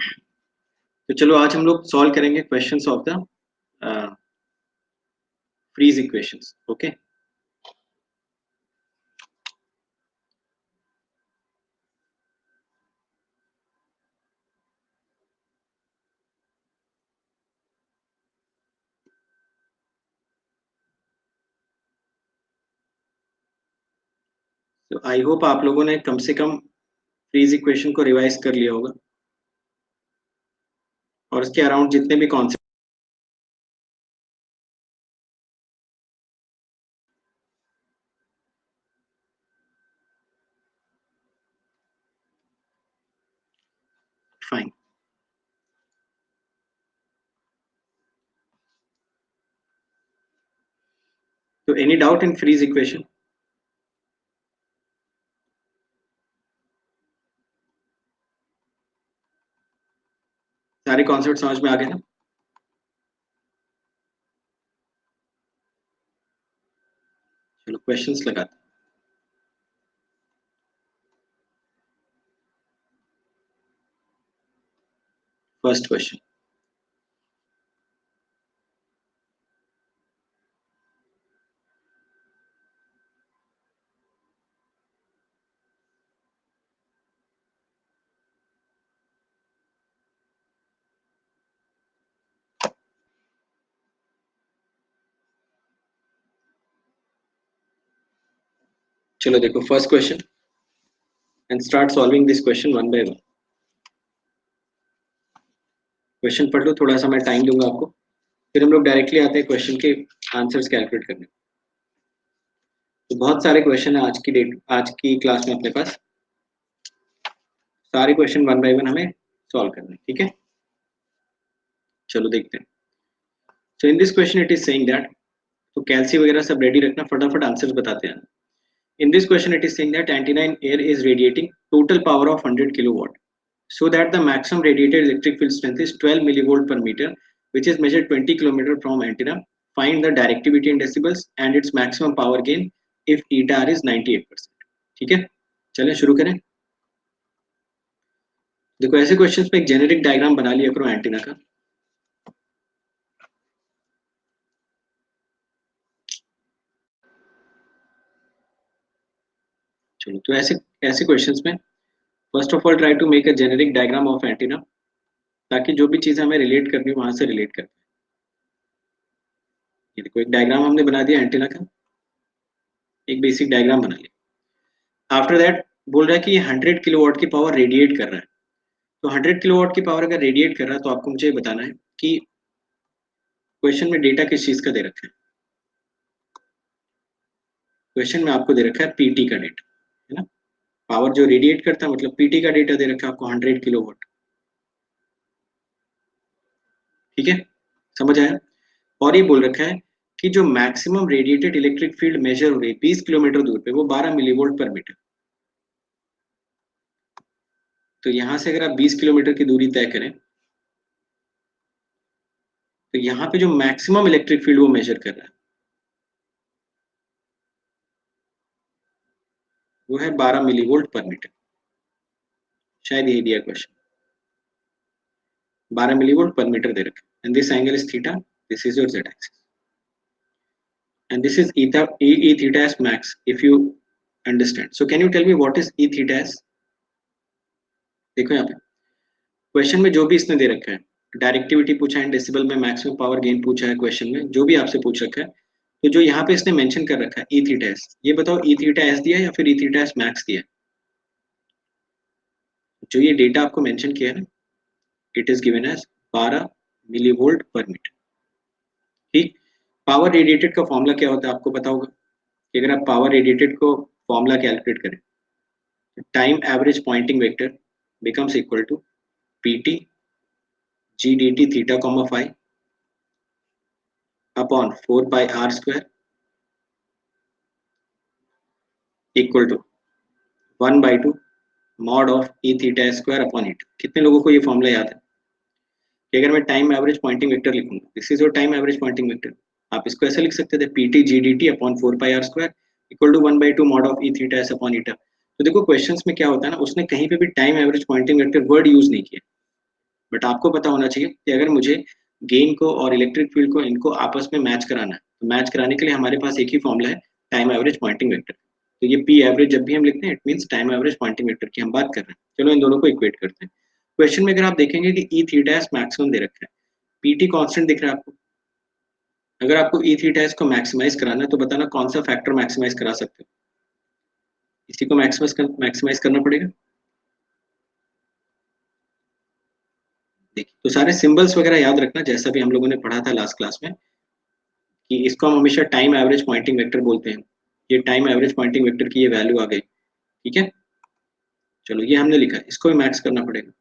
तो चलो आज हम लोग सॉल्व करेंगे questions of the Friis equations. Okay, तो आई होप आप लोगों ने कम से कम फ्रीज इक्वेशन को रिवाइज कर लिया होगा और इसके अराउंड जितने भी कॉन्सेप्ट. फाइन. तो any doubt in Friis equation? सारे कॉन्सेप्ट समझ में आ गए ना? चलो क्वेश्चंस लगाते. First question. चलो देखो first question and start solving this question one by one. Question पढ़ लो, थोड़ा सा मैं टाइम दूंगा आपको, फिर हम लोग डायरेक्टली आते हैं क्वेश्चन के आंसर्स कैलकुलेट करने. तो बहुत सारे क्वेश्चन है आज की क्लास में अपने पास. सारे क्वेश्चन वन बाय वन हमें सॉल्व करने हैं, ठीक है? चलो देखते हैं. So in this question it is saying that, तो कैलसी वगैरह सब रेडी रखना, फटाफट आंसर्स बताते हैं. In this question, it is saying that antenna in air is radiating total power of 100 kilowatt, so that the maximum radiated electric field strength is 12 millivolt per meter, which is measured 20 kilometer from antenna. Find the directivity in decibels and its maximum power gain if eta r is 98%. ठीक है, चलें शुरू करें. देखो ऐसे questions पे एक generic diagram बना लिया करो एंटीना का. चलो तो ऐसे ऐसे क्वेश्चंस में first of all try to make a generic diagram of antenna, ताकि जो भी चीज़ हमें रिलेट करनी है वहां से रिलेट कर. ये देखो एक डायग्राम हमने बना दिया एंटीना का, एक बेसिक डायग्राम बना लिया. आफ्टर दैट बोल रहा है कि ये 100 किलोवाट की पावर रेडिएट कर रहा है. तो 100 किलोवाट की पावर अगर रेडिएट कर रहा है तो आपको मुझे बताना है कि क्वेश्चन में डेटा किस चीज का दे रखा है. क्वेश्चन में आपको दे रखा है पीटी का डेटा, है ना? पावर जो रेडिएट करता है मतलब पीटी का डेटा दे रखा है आपको 100 किलोवाट. ठीक है, समझ आया? और ये बोल रखा है कि जो maximum radiated electric field measure हो रही है 20 किलोमीटर दूर पे, वो 12 मिलीवोल्ट पर मीटर. तो यहां से अगर आप 20 किलोमीटर की दूरी तय करें तो यहाँ पे जो मैक्सिमम इलेक्ट्रिक फील्ड वो मेजर कर रहा है वो है 12 मिलीवोल्ट पर मीटर. शायद यही दिया क्वेश्चन. 12 मिलीवोल्ट पर मीटर दे रखा है. And this angle is theta, this is your Z axis, and this is e theta as max if you understand. So can you tell me what is e theta as? देखो यहाँ पे question में जो भी इसने दे रखा है, directivity पूछा है, डेसिबल में मैक्सिमम पावर गेन पूछा है, क्वेश्चन में जो भी आपसे पूछ रखा है, तो जो यहाँ पे इसने मेंशन कर रखा है ई थीटा एस, ये बताओ ई थीटा एस दिया है या फिर ई थीटा एस मैक्स दिया है? जो ये डेटा आपको मेंशन किया है ना, it is given as 12 millivolt पर मीटर. ठीक. पावर रेडिएटेड का फॉर्मूला क्या होता है आपको पता होगा कि अगर आप पावर रेडिएटेड को फॉर्मूला कैलकुलेट करें, time average Poynting vector becomes equal to pt g dt theta comma phi upon 4 pi r square equal to 1 by 2 mod of e theta square upon eta. कितने लोगों को ये formula याद है कि अगर मैं टाइम एवरेज पॉइंटिंग वेक्टर लिखूंगा, this is your time average Poynting vector, आप इसको ऐसे लिख सकते थे pt g dt upon 4 pi r square equal to 1 by 2 mod of e theta s upon eta. तो देखो क्वेश्चंस में क्या होता है ना, उसने कहीं पे भी time average Poynting vector word use नहीं किया. बट आपको पता होना चाहिए कि अगर मुझे गेन को और इलेक्ट्रिक फील्ड को इनको आपस में मैच कराना है, तो मैच कराने के लिए हमारे पास एक ही फॉर्मूला है, टाइम एवरेज पॉइंटिंग वेक्टर। तो ये पी एवरेज जब भी हम लिखते हैं, it means time average Poynting vector की हम बात कर रहे हैं। चलो इन दोनों को इक्वेट करते हैं। क्वेश्चन में अगर आप देखेंगे कि ई थीटा एस मैक्सिमम दे रखा है, पीटी कांस्टेंट दिख रहा है आपको। अगर आपको ई थीटा एस को मैक्सिमाइज कराना है, तो बताना कौन सा फैक्टर मैक्सिमाइज करा सकते हो। इसी को मैक्सिमाइज करना पड़ेगा। देखिए, तो सारे सिंबल्स वगैरह याद रखना, जैसा भी हम लोगों ने पढ़ा था लास्ट क्लास में, कि इसको हम हमेशा टाइम एवरेज पॉइंटिंग वेक्टर बोलते हैं। ये टाइम एवरेज पॉइंटिंग वेक्टर की ये वैल्यू आ गई, ठीक है। चलो ये हमने लिखा है, इसको भी मैक्स करना पड़ेगा।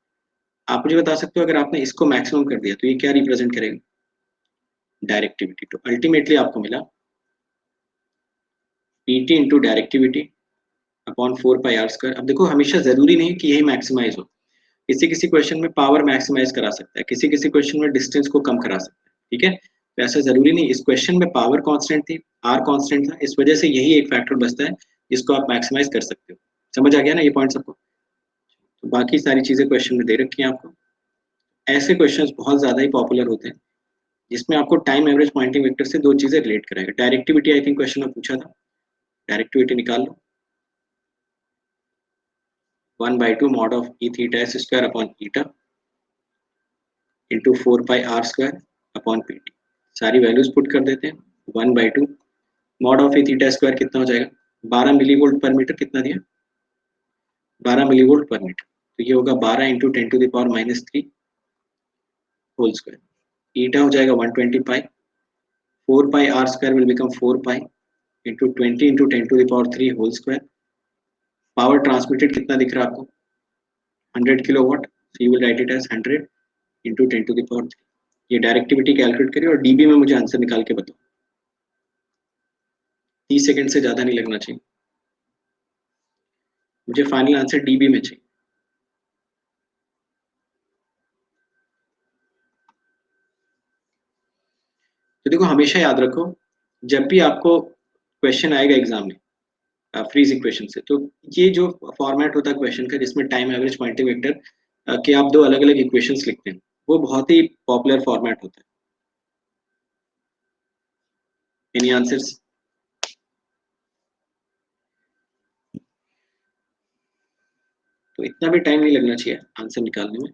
आप मुझे बता सकते हो अगर आपने इसको मैक्सिमम कर दिया तो ये क्या रिप्रेजेंट करेगा? डायरेक्टिविटी। तो अल्टीमेटली आपको मिला PT into directivity upon 4 pi r square. अब देखो हमेशा जरूरी नहीं कि यही मैक्सिमाइज हो, किसी किसी क्वेश्चन में पावर मैक्सिमाइज करा सकता है, किसी किसी क्वेश्चन में डिस्टेंस को कम करा सकता है, ठीक है। तो ऐसा जरूरी नहीं, इस क्वेश्चन में पावर कांस्टेंट थी, आर कांस्टेंट था, इस वजह से यही एक फैक्टर बचता है जिसको आप मैक्सिमाइज कर सकते हो। समझ आ गया ना ये पॉइंट सबको? तो बाकी सारी चीजें क्वेश्चन में दे रखी हैं आपको। ऐसे क्वेश्चंस बहुत ज्यादा ही पॉपुलर होते हैं जिसमें आपको टाइम एवरेज पॉइंटिंग वेक्टर से दो चीजें रिलेट कराएगा। डायरेक्टिविटी आई थिंक क्वेश्चन में पूछा था, डायरेक्टिविटी निकाल लो। 1/2 mod of e theta s square upon eta into 4 pi r square upon P T. सारी वैल्यूज पुट कर देते हैं। 1/2 mod of A theta square कितना हो जाएगा? 12 मिली वोल्ट पर मीटर। कितना दिया? 12 मिली वोल्ट पर मीटर। तो ये होगा 12 इंटू 10⁻³ होल स्क्वायर। ईटा हो जाएगा 120 pi. 4 pi r square will become 4 pi into 20 into 10⁻³ whole square. Power transmitted कितना दिख रहा है आपको? 100 kilowatt. So you will write it as 100 into 10⁻³। ये डायरेक्टिविटी कैलकुलेट करिए और डीबी में मुझे आंसर निकाल के बताओ। 30 सेकंड से ज्यादा नहीं लगना चाहिए, मुझे फाइनल आंसर डीबी में चाहिए। तो देखो हमेशा याद रखो, जब भी आपको क्वेश्चन आएगा एग्जाम में फ्रीज इक्वेशन से, तो ये जो फॉर्मेट होता है क्वेश्चन का जिसमें टाइम एवरेज पॉइंटिंग वेक्टर के आप दो अलग अलग इक्वेशंस लिखते हैं, वो बहुत ही पॉपुलर फॉर्मेट होता है। Any answers? तो इतना भी टाइम नहीं लगना चाहिए आंसर निकालने में।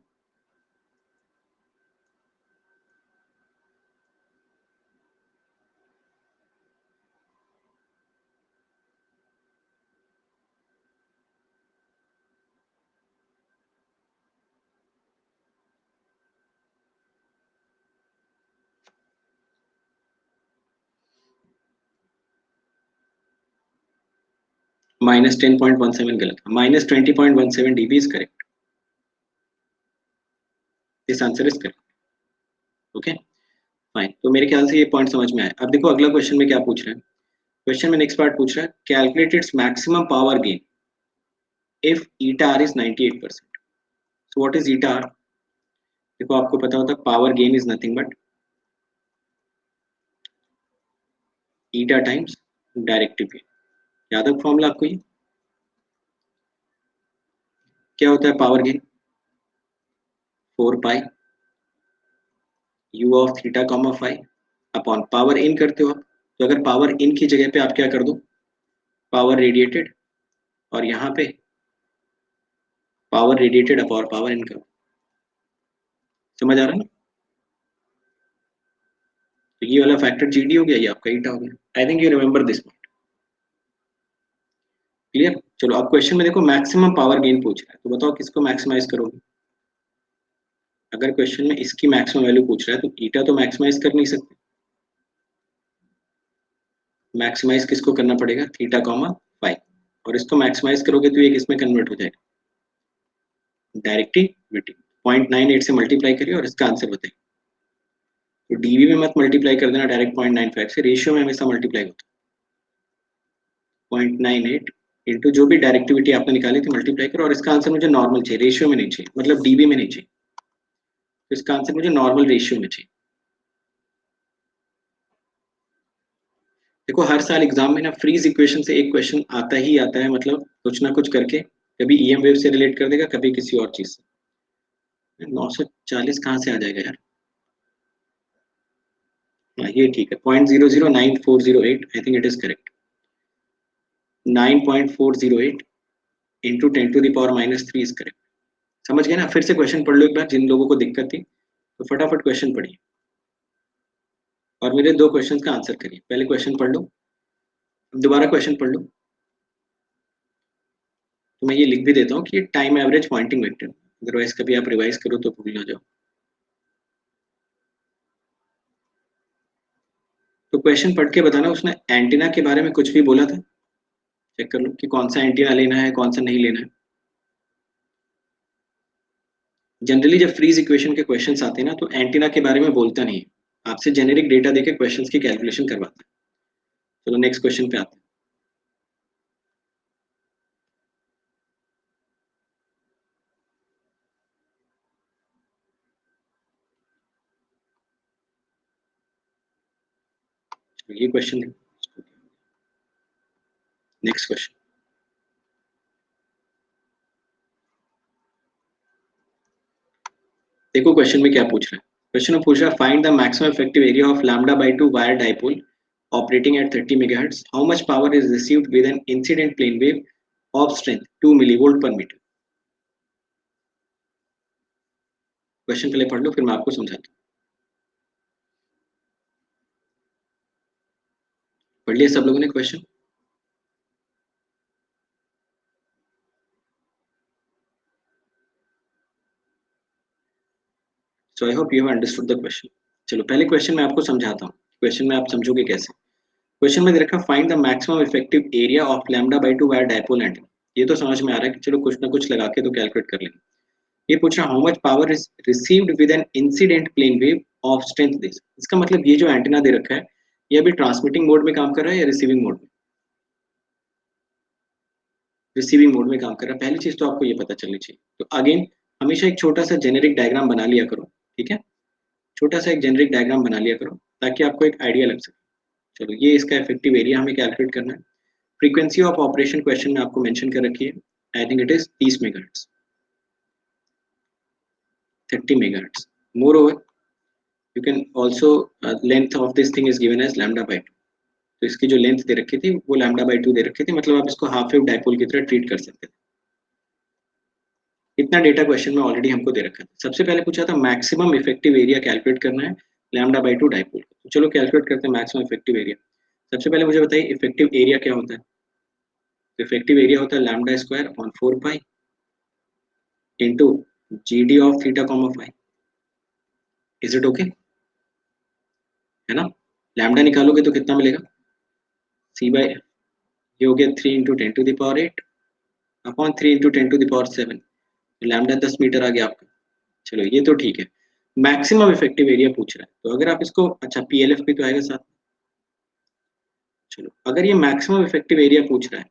-10.17 गलत, -20.17 dB is correct. This answer is correct. Okay fine. तो मेरे ख्याल से ये पॉइंट समझ में आया। अब देखो अगला क्वेश्चन में क्या पूछ रहा है। क्वेश्चन में नेक्स्ट पार्ट पूछ रहा है, calculate its maximum power gain if eta R is 98%। So what is eta R? देखो आपको पता होता है power gain is nothing but eta times directivity. याद है फॉर्मूला आपको? ये क्या होता है power gain? 4 pi u of theta comma phi upon power in करते हो आप। तो अगर पावर इन की जगह पे आप क्या कर दो, पावर रेडिएटेड, और यहाँ पे पावर रेडिएटेड अपॉन पावर इन करो। समझ आ रहा है ना? तो ये वाला फैक्टर जीडी हो गया, ये आपका ईटा हो गया। I think you remember this point. Clear? चलो अब क्वेश्चन में देखो मैक्सिमम पावर गेन पूछ रहा है, तो बताओ किसको मैक्सिमाइज करोगे? अगर क्वेश्चन में इसकी मैक्सिमम वैल्यू पूछ रहा है तो ईटा तो मैक्सिमाइज कर नहीं सकते। मैक्सिमाइज किसको करना पड़ेगा? Theta comma phi. और इसको मैक्सिमाइज करोगे तो ये किसमें कन्वर्ट हो जाएगा? डायरेक्टिविटी। 0.98 से मल्टीप्लाई करिए और इसका आंसर बताइए। तो डीवी में मत मल्टीप्लाई कर देना डायरेक्ट 0.95 से, रेशियो में हमेशा मल्टीप्लाई होता है। 0.98 इंटू जो भी डायरेक्टिविटी आपने निकाली थी मल्टीप्लाई करो, और इसका आंसर मुझे नॉर्मल चाहिए, रेशियो में नहीं चाहिए, मतलब डीबी में नहीं चाहिए। तो इसका आंसर मुझे नॉर्मल रेशियो में चाहिए। देखो हर साल एग्जाम में ना फ्रीज इक्वेशन से एक क्वेश्चन आता ही आता है, मतलब कुछ ना कुछ करके, कभी ईएम वेव से रिलेट कर देगा, कभी किसी और चीज से। 900 40 कहाँ से आ जाएगा यार? हाँ ये ठीक है, 0.009408, आई think it is correct. 9.408 into 10⁻³ is correct. समझ गए ना? फिर से क्वेश्चन पढ़ लो एक बार, जिन लोगों को दिक्कत थी तो फटाफट क्वेश्चन पढ़िए और मेरे दो क्वेश्चन का आंसर करिए। पहले क्वेश्चन पढ़ लो, दोबारा क्वेश्चन पढ़ लो। तो मैं ये लिख भी देता हूँ कि time average Poynting vector, otherwise कभी आप रिवाइज करो तो भूल ना जाओ। तो क्वेश्चन पढ़ के बताना, उसने एंटीना के बारे में कुछ भी बोला था? चेक कर लो कि कौन सा एंटीना लेना है, कौन सा नहीं लेना है। जनरली जब फ्रीज इक्वेशन के क्वेश्चंस आते हैं ना, तो एंटीना के बारे में बोलता नहीं है, आपसे जेनेरिक डेटा देके क्वेश्चंस की कैलकुलेशन करवाता है। चलो नेक्स्ट क्वेश्चन पे आते हैं। तो ये क्वेश्चन देखो, नेक्स्ट क्वेश्चन देखो। क्वेश्चन में क्या पूछ रहा है? क्वेश्चन में पूछ रहा है find the maximum effective area of lambda by 2 wire dipole operating at 30 megahertz. How much power is received with an incident plane wave of strength 2 millivolt per meter? Question पहले पढ़ लो, फिर मैं आपको समझाता हूँ। पढ़ लिया सब लोगों ने question? So I hope you have understood the question. चलो पहले क्वेश्चन मैं आपको समझाता हूँ, क्वेश्चन में आप समझोगे कैसे। क्वेश्चन में दे रखा find the maximum effective area of lambda by 2 wire dipole antenna. ये तो समझ में आ रहा है कि चलो कुछ ना कुछ लगा के तो कैलकुलेट कर लेंगे। ये पूछ रहा how much power is received with an incident plane wave of strength this. इसका मतलब ये जो एंटीना दे रखा है, ये अभी ट्रांसमिटिंग मोड में काम कर रहा है या रिसीविंग मोड में? रिसीविंग मोड में काम कर रहा है। पहली चीज तो आपको ये पता चलनी चाहिए। तो अगेन हमेशा एक छोटा सा जेनेरिक डायग्राम बना लिया करो, ठीक है? छोटा सा एक जेनेरिक डायग्राम बना लिया करो ताकि आपको एक आइडिया लग सके। चलो ये इसका इफेक्टिव एरिया हमें कैलकुलेट करना है। फ्रीक्वेंसी ऑफ ऑपरेशन क्वेश्चन में आपको मेंशन कर रखी है, I think it is 30 megahertz, 30 megahertz. More over you can also length of this thing is given as lambda by 2। तो इसकी जो लेंथ दे रखी थी वो लैम्डा बाई 2 दे रखी थी, मतलब आप इसको हाफ वेव डाइपोल की तरह ट्रीट कर सकते थे। इतना डेटा क्वेश्चन में ऑलरेडी हमको दे रखा है। सबसे पहले पूछा था मैक्सिमम इफेक्टिव एरिया कैलकुलेट करना है लैम्डा बाई 2 डाइपोल। तो चलो कैलकुलेट करते हैं मैक्सिमम इफेक्टिव एरिया। सबसे पहले मुझे बताइए इफेक्टिव एरिया क्या होता है? तो इफेक्टिव एरिया होता है lambda square upon 4 pi into G D of theta comma phi. Is it okay? है ना? लैम्डा निकालोगे तो कितना मिलेगा? सी बाई, ये हो गया 3 into 10⁸ upon 3 into 10⁷। Lambda 10 metre आ गया आपका। चलो ये तो ठीक है। मैक्सिमम इफेक्टिव एरिया पूछ रहा है, तो अगर आप इसको, अच्छा पीएलएफ भी तो आएगा साथ। चलो अगर ये मैक्सिमम इफेक्टिव एरिया पूछ रहा है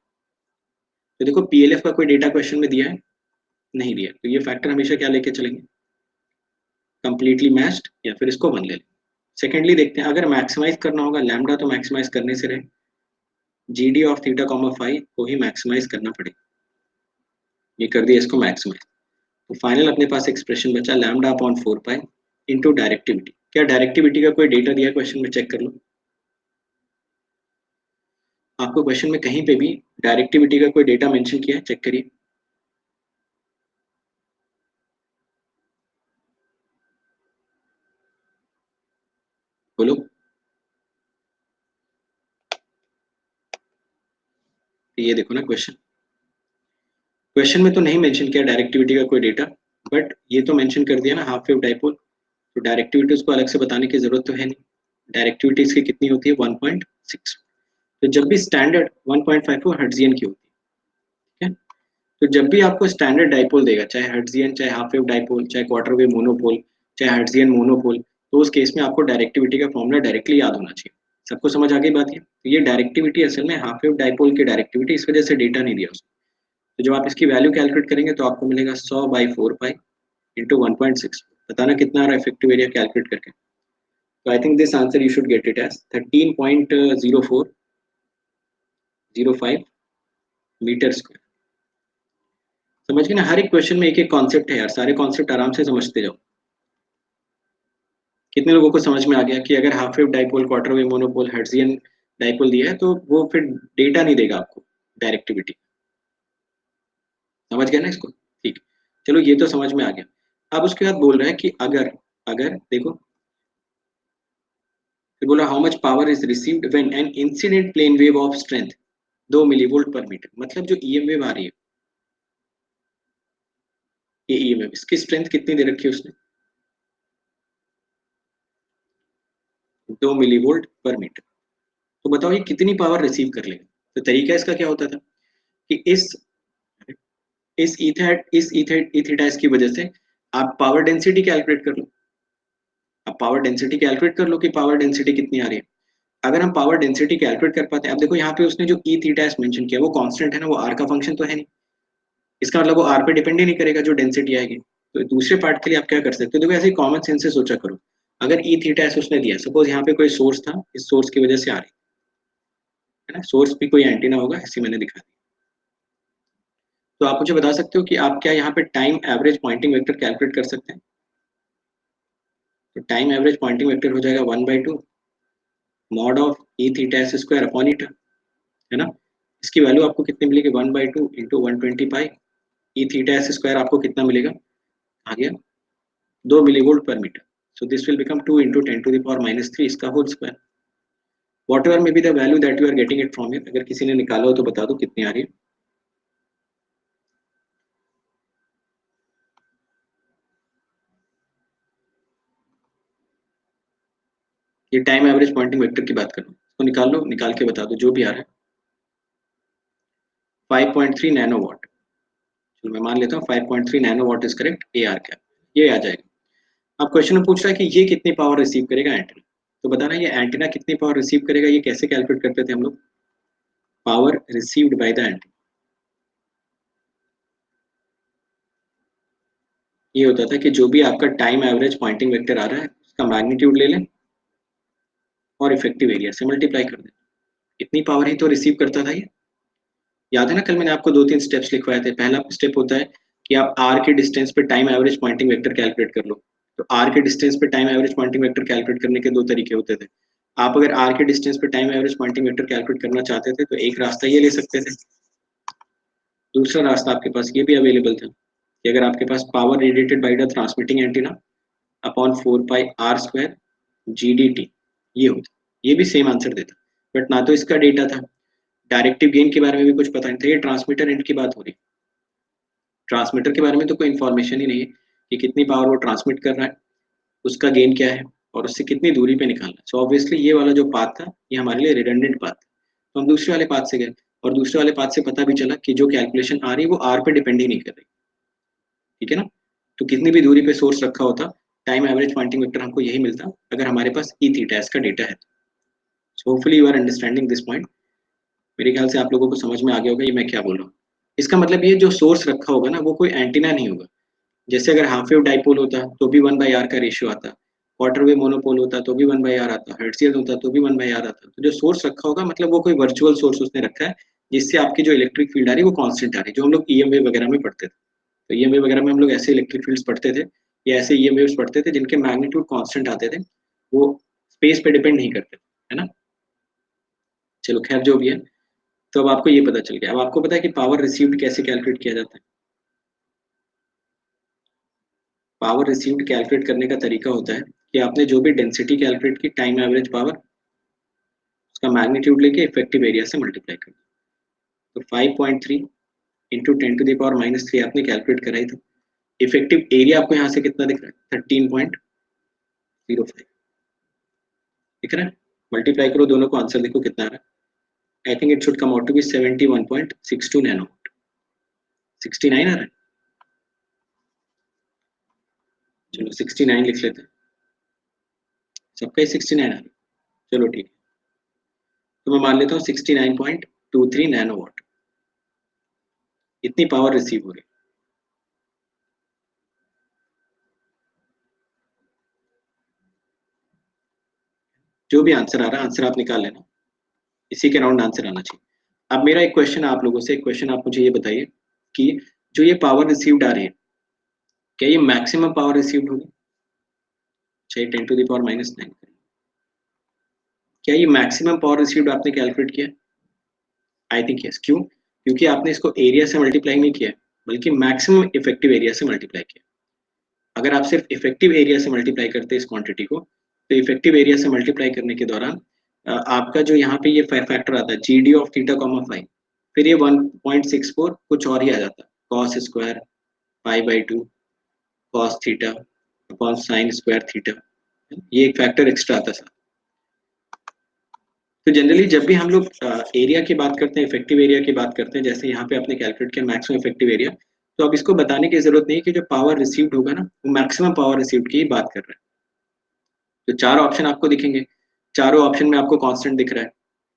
तो देखो पीएलएफ का कोई डेटा क्वेश्चन में दिया है? नहीं दिया। तो ये फैक्टर हमेशा क्या लेके चलेंगे? कंप्लीटली मैच्ड, या फिर इसको 1 ले लें। सेकेंडली देखते हैं, अगर मैक्सिमाइज करना होगा लैम्डा तो मैक्सिमाइज करने से रहे, G D of theta comma phi को ही मैक्सिमाइज करना पड़ेगा। ये कर दिया इसको मैक्सिमाइज। तो फाइनल अपने पास एक्सप्रेशन बचा lambda upon 4 pi into directivity. क्या डायरेक्टिविटी का कोई डेटा दिया क्वेश्चन में? चेक कर लो। आपको क्वेश्चन में कहीं पे भी डायरेक्टिविटी का कोई डेटा मेंशन किया है? चेक करिए। बोलो। ये देखो ना क्वेश्चन, क्वेश्चन में तो नहीं मेंशन किया डायरेक्टिविटी का कोई डेटा, बट ये तो मेंशन कर दिया ना हाफ वेव डाइपोल। तो डायरेक्टिविटी उसको अलग से बताने की जरूरत तो है नहीं। डायरेक्टिविटी इसकी कितनी होती है? 1.6। तो जब भी स्टैंडर्ड 1.5 हर्ट्जियन की होती है, ठीक है? तो जब भी आपको स्टैंडर्ड डाइपोल देगा, चाहे हर्ट्जियन, चाहे हाफ वेव डाइपोल, चाहे क्वार्टर वेव मोनोपोल, चाहे हर्ट्जियन मोनोपोल, तो उस केस में आपको डायरेक्टिविटी का फॉर्मूला डायरेक्टली याद होना चाहिए। सबको समझ आ गई बात? ये तो ये डायरेक्टिविटी असल में हाफ वेव डाइपोल की डायरेक्टिविटी, इस वजह से डेटा नहीं दिया उसको। तो जब आप इसकी वैल्यू कैलकुलेट करेंगे तो आपको मिलेगा 100 बाई 4 पाई इंटू 1.6। बताना कितना आ रहा है इफेक्टिव एरिया कैलकुलेट करके। तो I think this answer you should get it as 13.0405 metre square. समझ गए ना? हर एक क्वेश्चन में एक एक कॉन्सेप्ट है यार, सारे कॉन्सेप्ट आराम से समझते जाओ। कितने लोगों को समझ में आ गया कि अगर half wave dipole, quarter wave monopole, Hertzian dipole दिया है तो वो फिर डेटा नहीं देगा आपको, डायरेक्टिविटी। समझ गए ना इसको? ठीक। चलो ये तो समझ में आ गया। अब उसके बाद बोल रहा है कि अगर अगर देखो, फिर बोला how much power is received when an incident plane wave of strength 2 millivolt पर मीटर। मतलब जो ईएम वेव आ रही है, ये ईएम वेव, इसकी स्ट्रेंथ कितनी दे रखी है उसने? 2 मिलीवोल्ट पर मीटर। तो बताओ ये कितनी पावर रिसीव कर लेगा? तो तरीका इसका क्या होता था कि इस की वजह से आप पावर डेंसिटी कैलकुलेट कर लो। अब पावर डेंसिटी कैलकुलेट कर लो कि पावर डेंसिटी कितनी आ रही है। अगर हम पावर डेंसिटी कैलकुलेट कर पाते हैं, अब देखो यहाँ पे उसने जो ई थीटा एस मेंशन किया वो कांस्टेंट है ना, वो आर का फंक्शन तो है नहीं। इसका मतलब वो आर पे डिपेंड ही नहीं करेगा जो डेंसिटी आएगी। तो दूसरे पार्ट के लिए आप क्या कर सकते हो, देखो ऐसे कॉमन सेंस से सोचा करो। अगर ई थीटा एस उसने दिया, सपोज यहाँ पे कोई सोर्स था, इस सोर्स की वजह से आ रही है ना, सोर्स भी कोई एंटीना होगा, ऐसे मैंने दिखा दिया। तो आप मुझे बता सकते हो कि आप क्या यहाँ पे time average Poynting vector calculate कर सकते हैं? तो टाइम एवरेज पॉइंटिंग वेक्टर हो जाएगा 1/2 mod of E theta S square upon eta, है ना। इसकी वैल्यू आपको कितनी मिलेगी? 1/2 into 120 pi E theta S square आपको कितना मिलेगा? आ गया 2 मिलीवोल्ट पर metre. So this will become 2 into 10⁻³ इसका whole square. Whatever may be the value that you are getting it from it, अगर किसी ने निकाला हो तो बता दो कितनी आ रही है। ये टाइम एवरेज पॉइंटिंग वेक्टर की बात कर रहा हूँ, इसको निकाल लो, निकाल के बता दो जो भी आ रहा है। 5.3 नैनो वॉट। चलो मैं मान लेता हूँ 5.3 nano what is correct, A r cap, ये आ जाएगा। अब क्वेश्चन में पूछ रहा है कि ये कितनी पावर रिसीव करेगा एंटीना। तो बताना ये एंटीना कितनी पावर रिसीव करेगा, ये कैसे कैलकुलेट करते थे हम लोग? Power received by the antenna, ये होता था कि जो भी आपका टाइम एवरेज पॉइंटिंग वेक्टर आ रहा है उसका मैग्नीट्यूड ले लें और इफेक्टिव एरिया से मल्टीप्लाई कर दें। इतनी पावर ही तो रिसीव करता था ये। याद है ना, कल मैंने आपको 2-3 स्टेप्स लिखवाए थे। पहला स्टेप होता है कि आप आर के डिस्टेंस पे time average Poynting vector calculate कर लो। तो आर के डिस्टेंस पे time average Poynting vector calculate करने के दो तरीके होते थे। आप अगर आर के डिस्टेंस पे time average Poynting vector calculate करना चाहते थे तो एक रास्ता ये ले सकते थे। दूसरा रास्ता आपके पास ये भी अवेलेबल था कि अगर आपके पास power radiated by the transmitting antenna upon 4 pi r² GDT ये होता, ये भी सेम आंसर देता। बट ना तो इसका डेटा था, डायरेक्टिव गेन के बारे में भी कुछ पता नहीं था, ये ट्रांसमीटर एंड की बात हो रही। ट्रांसमीटर के बारे में तो कोई इन्फॉर्मेशन ही नहीं है कि कितनी पावर वो ट्रांसमिट कर रहा है, उसका गेन क्या है और उससे कितनी दूरी पे निकालना है। सो ऑब्वियसली ये वाला जो पाथ था ये हमारे लिए रिडंडेंट पाथ था। तो हम दूसरे वाले पाथ से गए और दूसरे वाले पाथ से पता भी चला कि जो कैलकुलेशन आ रही है वो आर पे डिपेंड ही नहीं कर रही। ठीक है ना। तो कितनी भी दूरी पे सोर्स रखा होता, टाइम एवरेज पॉइंटिंग वेक्टर हमको यही मिलता अगर हमारे पास ई थीटा का डेटा है। So hopefully you are understanding this point. मेरे ख्याल से आप लोगों को समझ में आ गया होगा ये मैं क्या बोल रहा हूँ। इसका मतलब ये जो सोर्स रखा होगा ना वो कोई एंटीना नहीं होगा। जैसे अगर हाफ वेव डाइपोल होता तो भी 1/r का रेशियो आता, क्वार्टर वेव मोनोपोल होता तो भी 1/r आता, हर्ट्जियन होता तो भी 1/r आता। तो जो सोर्स रखा होगा मतलब वो कोई वर्चुअल सोर्स उसने रखा है जिससे आपकी जो इलेक्ट्रिक फील्ड आ रही है वो कांस्टेंट आ रही है, जो हम लोग ईएमवे वगैरह में पढ़ते थे। तो ईएमवे वगैरह में हम लोग ऐसे इलेक्ट्रिक फील्ड्स पढ़ते थे या ऐसे ईएमवेव्स पढ़ते थे जिनके मैग्नीट्यूड कांस्टेंट आते थे, वो स्पेस पे डिपेंड नहीं करते, है ना। चलो खैर जो भी है, तो अब आपको ये पता चल गया। अब आपको पता है कि पावर रिसीव्ड कैसे कैलकुलेट किया जाता है। पावर रिसीव्ड कैलकुलेट करने का तरीका होता है कि आपने जो भी डेंसिटी कैलकुलेट की टाइम एवरेज पावर, उसका मैग्नीट्यूड लेके इफेक्टिव एरिया से मल्टीप्लाई कर दो। तो 5.3 इंटू 10⁻³ आपने कैलकुलेट कराई थी। इफेक्टिव एरिया आपको यहाँ से कितना दिख रहा है? 13.05 दिख रहा है। मल्टीप्लाई करो दोनों को, आंसर देखो कितना आ रहा है। I think it should come out to be 71.62 nano. 69 आ रहा है। चलो 69 लिख लेते हैं, सबका ही 69 आ रहा है। चलो ठीक है, तो मैं मान लेता हूँ 69.23 नैनो वॉट इतनी पावर रिसीव हो रही है। जो भी आंसर आ रहा है, आंसर आप निकाल लेना, इसी के राउंड आंसर आना चाहिए। अब मेरा एक क्वेश्चन आप लोगों से, एक क्वेश्चन आप मुझे ये बताइए कि जो ये पावर रिसीव्ड आ रही है, क्या ये मैक्सिमम पावर रिसीव्ड होगी? चाहिए 10⁻⁻⁹। क्या ये मैक्सिमम पावर रिसीव्ड आपने कैलकुलेट किया? I think yes. क्यों? क्योंकि आपने इसको एरिया से मल्टीप्लाई नहीं किया, बल्कि मैक्सिमम इफेक्टिव एरिया से मल्टीप्लाई किया। अगर आप सिर्फ इफेक्टिव एरिया से मल्टीप्लाई करते इस क्वांटिटी को, तो इफेक्टिव एरिया से मल्टीप्लाई करने के दौरान आपका जो यहाँ पे ये फैक्टर आता है जी D of theta comma five, फिर ये 1.64 कुछ और ही आ जाता है, cos square pi by two cos theta upon sine square theta, ये एक फैक्टर एक्स्ट्रा आता है। तो जनरली जब भी हम लोग एरिया की बात करते हैं, इफेक्टिव एरिया की बात करते हैं, जैसे यहाँ पे आपने कैलकुलेट किया मैक्सिमम इफेक्टिव एरिया, तो अब इसको बताने की जरूरत नहीं कि जो पावर रिसीव्ड होगा ना, वो मैक्सिमम पावर रिसीव्ड की ही बात कर रहे हैं। तो चार ऑप्शन आपको दिखेंगे, चारों ऑप्शन में आपको कांस्टेंट दिख रहा है।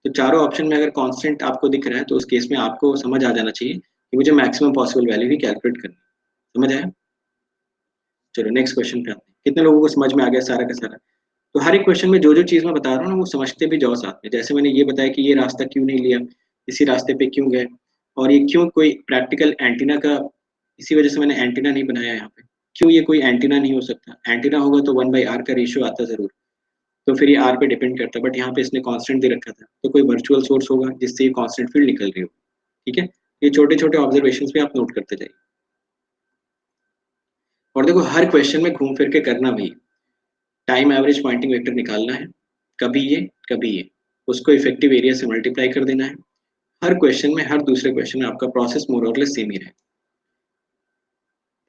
तो चारों ऑप्शन में अगर कांस्टेंट आपको दिख रहा है, तो उस केस में आपको समझ आ जाना चाहिए कि मुझे मैक्सिमम पॉसिबल वैल्यू ही कैलकुलेट करनी है। समझ आया? चलो नेक्स्ट क्वेश्चन पे आते हैं। कितने लोगों को समझ में आ गया सारा का सारा? तो हर एक क्वेश्चन में जो जो चीज़ मैं बता रहा हूँ ना, वो समझते भी जाओ साथ में। जैसे मैंने ये बताया कि ये रास्ता क्यों नहीं लिया, इसी रास्ते पे क्यों गए, और ये क्यों कोई प्रैक्टिकल एंटीना का, इसी वजह से मैंने एंटीना नहीं बनाया यहाँ पे। क्यों ये कोई एंटीना नहीं हो सकता? एंटीना होगा तो 1/r का रेशियो आता ज़रूर, तो फिर ये r पे डिपेंड करता है, बट यहाँ पे इसने कांस्टेंट दे रखा था, तो कोई वर्चुअल सोर्स होगा जिससे ये कांस्टेंट फील्ड निकल रही हो। ठीक है, ये छोटे छोटे ऑब्जर्वेशन भी आप नोट करते जाइए। और देखो हर क्वेश्चन में घूम फिर के करना भी, टाइम एवरेज पॉइंटिंग वेक्टर निकालना है, कभी ये कभी ये, उसको इफेक्टिव एरिया से मल्टीप्लाई कर देना है। हर क्वेश्चन में, हर दूसरे क्वेश्चन में आपका प्रोसेस मोर और लेस सेम ही रहे।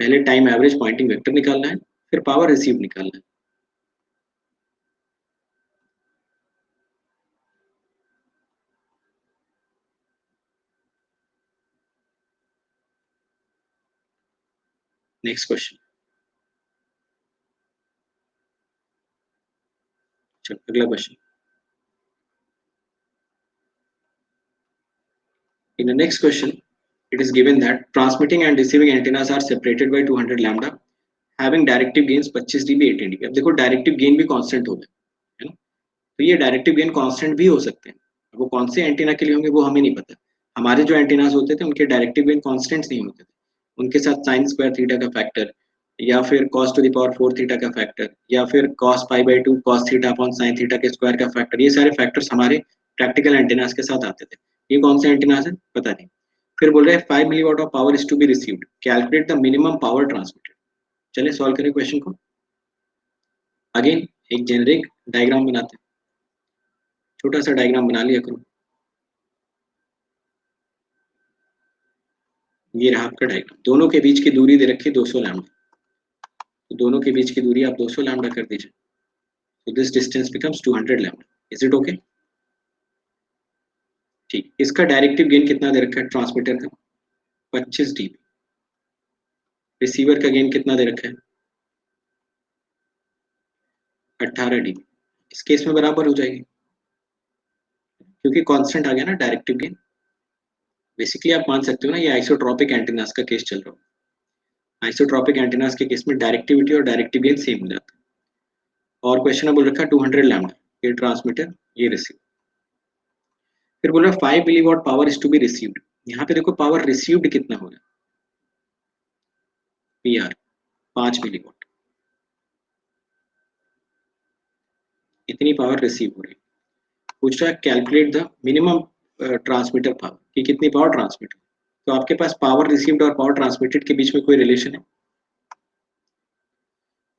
पहले टाइम एवरेज पॉइंटिंग वेक्टर निकालना है, फिर पावर रिसीव निकालना है। नेक्स्ट क्वेश्चन, चलो अगला question. In the next question, it is given that transmitting and receiving antennas are separated by 200 lambda, having directive gains 25 dB 18 dB। अब देखो डायरेक्टिव गेन भी कांस्टेंट हो गए, है ना? तो ये डायरेक्टिव गेन कांस्टेंट भी हो सकते हैं। अब वो कौन से एंटीना के लिए होंगे वो हमें नहीं पता। हमारे जो एंटीनास होते थे उनके डायरेक्टिव गेन कांस्टेंट्स नहीं होते थे, उनके साथ साइन स्क्वायर थीटा का फैक्टर, या फिर cos to the power 4 theta का फैक्टर, या फिर cos pi by 2 cos theta upon sin theta के स्क्वायर का फैक्टर, ये सारे फैक्टर्स हमारे प्रैक्टिकल एंटीनास के साथ आते थे। ये कौन से एंटीनास है पता नहीं। फिर बोल रहे हैं 5 milliwatt of power is to be received, calculate the minimum power transmitted. चलिए सॉल्व करें क्वेश्चन को। अगेन एक जेनरिक डायग्राम बनाते हैं, छोटा सा डायग्राम बना लिया करो। ये रहा आपका डायग्राम, दोनों के बीच की दूरी दे रखी है 200 लैम्डा, तो दोनों के बीच की दूरी आप 200 लैम्डा कर दीजिए, तो this distance becomes 200 lambda. Is it okay? ठीक, इसका डायरेक्टिव गेन कितना दे रखा है ट्रांसमीटर का? 25 dB। रिसीवर का गेन कितना दे रखा है? 18 dB। इस केस में बराबर हो जाएगी, क्योंकि कांस्टेंट आ गया ना डायरेक्टिव गेन। बेसिकली आप मान सकते हो ना, ये आइसोट्रोपिक एंटीनास का केस चल रहा है। आइसोट्रोपिक एंटीनास के केस में डायरेक्टिविटी और डायरेक्टिव गेन सेम हो जाता है। और क्वेश्चन में बोल रखा है 200 लैम्डा, ये ट्रांसमीटर ये रिसीव। फिर बोल रहा है 5 milliwatt power is to be received. यहाँ पे देखो पावर रिसीव्ड कितना होगा, पी आर 5 मिलीवाट, इतनी पावर रिसीव हो रही है। पूछ रहा है calculate the minimum transmitter power, कि कितनी पावर ट्रांसमिट। तो आपके पास पावर रिसीव्ड और पावर ट्रांसमिटेड के बीच में कोई रिलेशन है?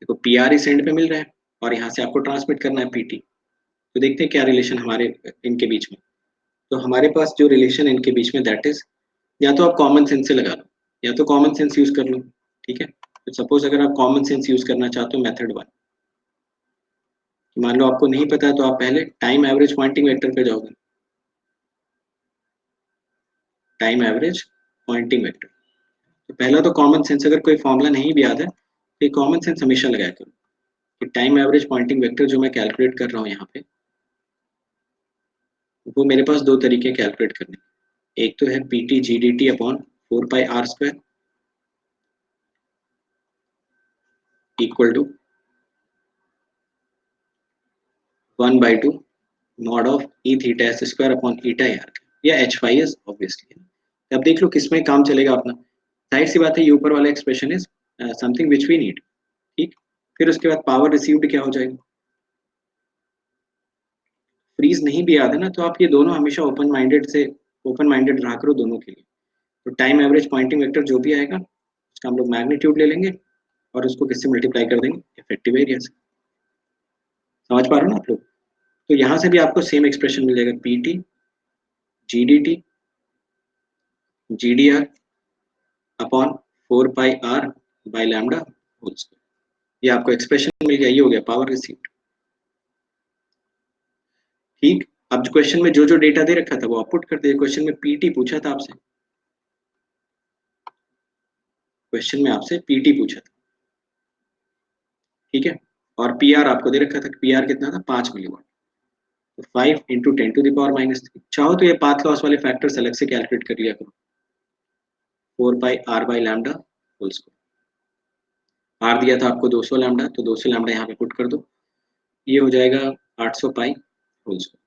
देखो पी आर इस एंड पे मिल रहा है, और यहाँ से आपको ट्रांसमिट करना है पीटी। तो देखते हैं क्या रिलेशन हमारे इनके बीच में। तो हमारे पास जो रिलेशन है इनके बीच में, दैट इज, या तो आप कॉमन सेंस से लगा लो, या तो कॉमन सेंस यूज कर लो। ठीक है, तो सपोज अगर आप कॉमन सेंस यूज करना चाहते हो मेथड 1, मान लो आपको नहीं पता है, तो आप पहले टाइम एवरेज पॉइंटिंग वेक्टर पे जाओगे। टाइम एवरेज पॉइंटिंग वेक्टर, तो पहला तो कॉमन सेंस, अगर कोई फॉर्मूला नहीं भी याद है तो कॉमन सेंस हमेशा लगाया करो कि टाइम एवरेज पॉइंटिंग वेक्टर जो मैं कैलकुलेट कर रहा हूँ यहाँ पे, वो मेरे पास दो तरीके कैलकुलेट करने। एक तो है P T G D T upon 4 pi r² equal to 1/2 mod of E theta S square upon eta R, या एच फाई एस ऑब्वियसली। अब देख लो किसमें काम चलेगा अपना। जाहिर सी बात है ये ऊपर वाला expression is something which we need. ठीक, फिर उसके बाद पावर रिसीव्ड क्या हो जाएगा, फ्रीज नहीं भी याद है ना, तो आप ये दोनों हमेशा ओपन माइंडेड रहा करो दोनों के लिए। तो टाइम एवरेज पॉइंटिंग वेक्टर जो भी आएगा उसका हम लोग मैग्नीट्यूड ले लेंगे और उसको किससे मल्टीप्लाई कर देंगे, इफेक्टिव एरिया से। समझ पा रहे हो ना आप लोग? तो यहाँ से भी आपको सेम एक्सप्रेशन मिल जाएगा, P T G D T G D R upon 4 pi R by lambda whole square. ये आपको एक्सप्रेशन मिल गया, ये हो गया पावर रिसीव्ड। ठीक, अब क्वेश्चन में जो जो डेटा दे रखा था वो आप पुट कर दिए। क्वेश्चन में पीटी पूछा था आपसे, क्वेश्चन में आपसे पीटी पूछा था, ठीक है। और पी आर आपको दे रखा था, पी आर कितना था, 5 मिलीवाट। तो 5 × 10⁻³ चाहो तो ये पाथ लॉस वाले फैक्टर्स अलग से कैलकुलेट कर लिया करो, 4 pi R by lambda whole square. R दिया था आपको 200 लैम्डा, तो 200 लैम्डा यहाँ पे पुट कर दो, ये हो जाएगा 800 पाई होल स्क्वायर।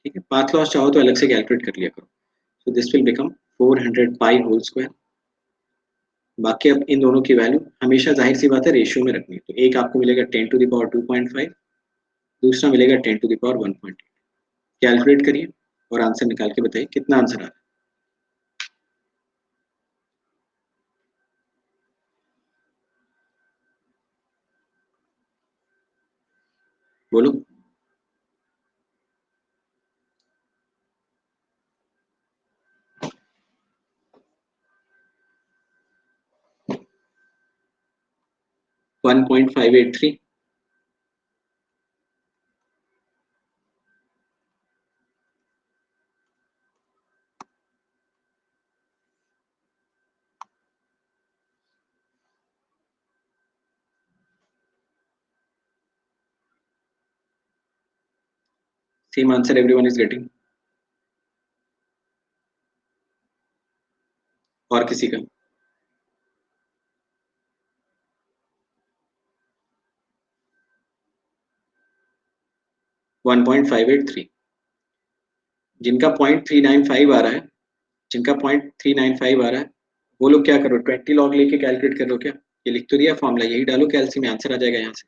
ठीक है, पाथ लॉस चाहो तो अलग से कैलकुलेट कर लिया करो। So this will become 400 pi whole square. बाकी अब इन दोनों की वैल्यू हमेशा जाहिर सी बात है रेशियो में रखनी है। तो एक आपको मिलेगा 10⁻².5, दूसरा मिलेगा 10⁻1.8। कैलकुलेट करिए और आंसर निकाल के बताइए कितना आंसर आ रहा है। बोलो। One 1.583। Same answer everyone is getting? और किसी का? वन 1.583। जिनका 0.395 आ रहा है, जिनका 0.395 आ रहा है, वो लोग क्या करो, 20 लॉग लेके कैलकुलेट कर लो। क्या ये लिख तो दिया फॉर्मूला, यही डालो कैलसी में, आंसर आ जाएगा यहाँ से।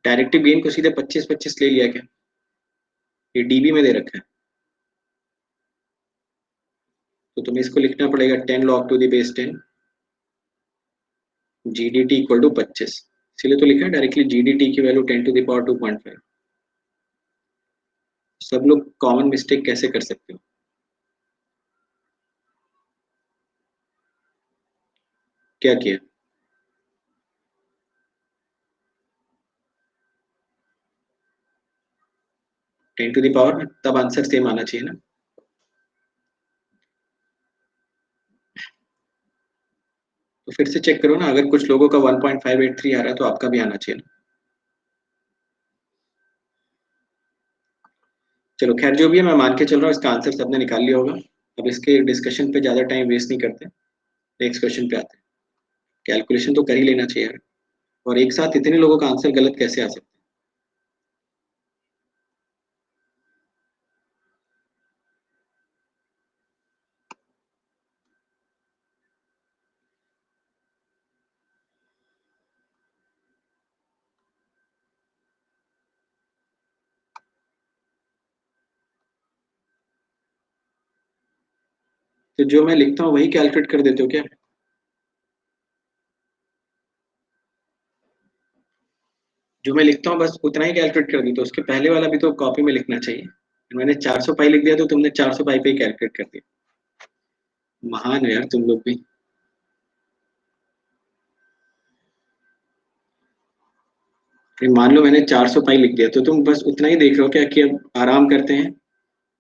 डायरेक्टिव गेन को सीधे 25-25 ले लिया क्या, ये डीबी में दे रखा है, तो तुम्हें इसको लिखना पड़ेगा 10 log to the base 10 G D T equal to 25। इसलिए तो लिखा है डायरेक्टली जी डी टी की वैल्यू 10⁻².5। सब लोग कॉमन मिस्टेक कैसे कर सकते हो, क्या किया, 10⁻, तब आंसर सेम आना चाहिए ना। तो फिर से चेक करो ना, अगर कुछ लोगों का 1.583 आ रहा है तो आपका भी आना चाहिए ना। चलो खैर जो भी है, मैं मान के चल रहा हूँ इसका आंसर सबने निकाल लिया होगा। अब इसके डिस्कशन पे ज्यादा टाइम वेस्ट नहीं करते, नेक्स्ट क्वेश्चन पे आते हैं। कैलकुलेशन तो कर ही लेना चाहिए यार, और एक साथ इतने लोगों का आंसर गलत कैसे आ सकता है। तो जो मैं लिखता हूँ वही कैलकुलेट कर देते हो क्या? जो मैं लिखता हूँ बस उतना ही कैलकुलेट कर दी, तो उसके पहले वाला भी तो कॉपी में लिखना चाहिए। मैंने 400 पाई लिख दिया तो तुमने 400 पाई पे ही कैलकुलेट कर दिया। महान हो यार तुम लोग भी। फिर मान लो मैंने 400 पाई लिख दिया तो तुम बस उतना ही देख रहे हो क्या कि अब आराम करते हैं,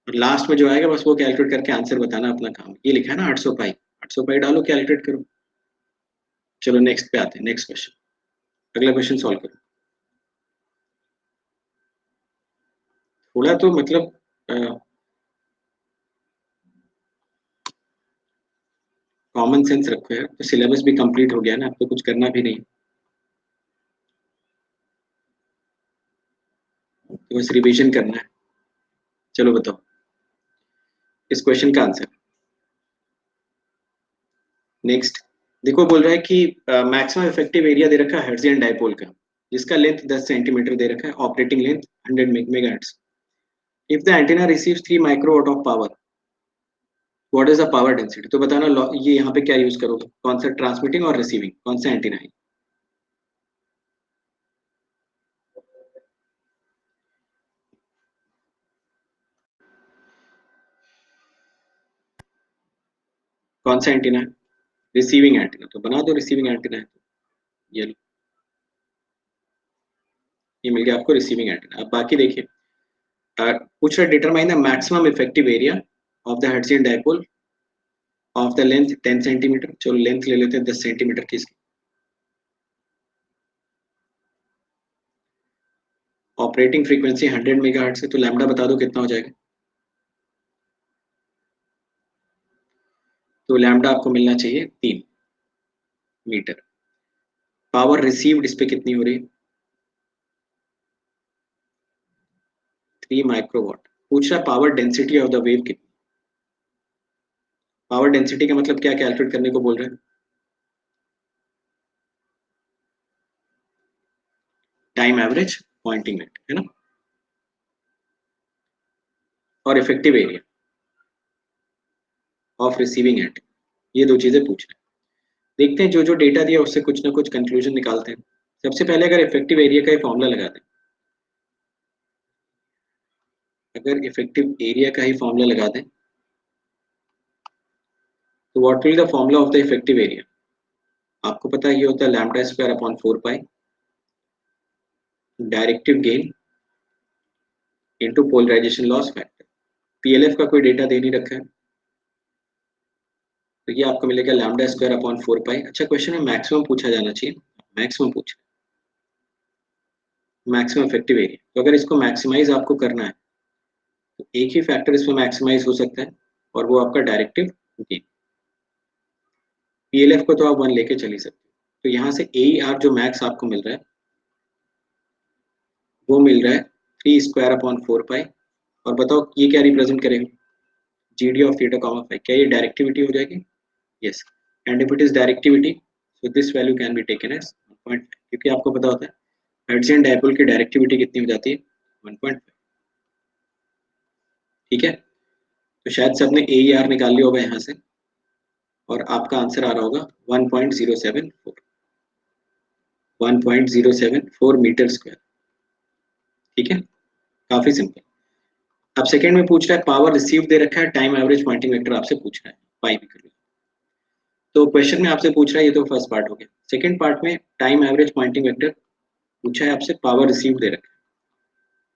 और लास्ट में जो आएगा बस वो कैलकुलेट करके आंसर बताना अपना काम। ये लिखा है ना 800 पाई, 800 पाई डालो कैलकुलेट करो। चलो नेक्स्ट पे आते हैं, नेक्स्ट क्वेश्चन, अगला क्वेश्चन सॉल्व करो। थोड़ा तो मतलब कॉमन सेंस रखो यार, तो सिलेबस भी कंप्लीट हो गया ना, आपको कुछ करना भी नहीं, तो बस रिवीजन करना है। चलो बताओ इस क्वेश्चन का आंसर। नेक्स्ट, देखो बोल रहा है कि मैक्सिमम इफेक्टिव एरिया दे रखा है हर्ट्जियन डाइपोल का, जिसका लेंथ 10 सेंटीमीटर दे रखा है, operating length 100 megahertz. If the antenna receives 3 microwatt of power, what is the power density? तो बताना ये यहाँ पे क्या यूज करोगे, कौन सा ट्रांसमिटिंग और रिसीविंग, कौन सा एंटीना है? कौन सा एंटीना है? रिसीविंग एंटीना, तो बना दो रिसीविंग एंटीना है तो ये लो, ये मिल गया आपको रिसीविंग एंटीना। अब बाकी देखिए, पूछ रहा determine the maximum effective area of the Hertzian dipole of the length 10 centimetre. चलो लेंथ ले लेते हैं 10 सेंटीमीटर की इसकी। ऑपरेटिंग फ्रीक्वेंसी 100 मेगाहर्ट्ज है, तो लैम्डा बता दो कितना हो जाएगा। तो लैम्डा आपको मिलना चाहिए 3 मीटर। पावर रिसीव्ड इस पे कितनी हो रही है? 3 माइक्रोवाट। पूछ रहा power density of the wave कितनी। पावर डेंसिटी का मतलब क्या कैलकुलेट करने को बोल रहे हैं? टाइम एवरेज पॉइंटिंग वेक्टर है ना, और effective area of receiving end, ये दो चीजें पूछ रहे हैं। देखते हैं जो जो डेटा दिया उससे कुछ ना कुछ कंक्लूजन निकालते हैं। सबसे पहले अगर इफेक्टिव एरिया का ही फॉर्मूला लगा दें, अगर इफेक्टिव एरिया का ही फॉर्मूला लगा दें तो what will the formula of the effective area? आपको पता है ये होता है lambda square upon 4 pi directive gain into polarisation loss factor. PLF का कोई डेटा दे नहीं रखा है, तो ये आपको मिलेगा लैम्डा स्क्वायर अपॉन 4 पाई। अच्छा क्वेश्चन में मैक्सिमम पूछा जाना चाहिए, मैक्सिमम पूछा, मैक्सिमम इफेक्टिव एरिया। तो अगर इसको मैक्सिमाइज आपको करना है तो एक ही फैक्टर इसमें मैक्सिमाइज हो सकता है, और वो आपका डायरेक्टिव गेन। पीएलएफ को तो आप 1 लेके चल ही सकते हो। तो यहाँ से ए आर जो मैक्स आपको मिल रहा है वो मिल रहा है 3 स्क्वायर अपॉन 4 पाई। और बताओ ये क्या रिप्रेजेंट करेगा? G D of theta comma phi. क्या ये डायरेक्टिविटी हो जाएगी? Yes. And if it is directivity so this value can be taken as 1.5, क्योंकि आपको पता होता है हर्ट्जियन डाइपोल की डायरेक्टिविटी कितनी हो जाती है? 1.5। ठीक है, तो शायद सबने ए आर निकाल लिया होगा यहाँ से, और आपका आंसर आ रहा होगा 1.074, 1.074 मीटर स्क्वायर। ठीक है, काफी सिंपल। अब सेकंड में पूछ रहा है पावर रिसीव दे रखा है, टाइम एवरेज पॉइंटिंग वेक्टर आपसे पूछ रहा है, पाई भी कर लो। तो क्वेश्चन में आपसे पूछ रहा है, ये तो फर्स्ट पार्ट हो गया। सेकंड पार्ट में टाइम एवरेज पॉइंटिंग वेक्टर पूछा है आपसे, पावर रिसीव दे रखा है।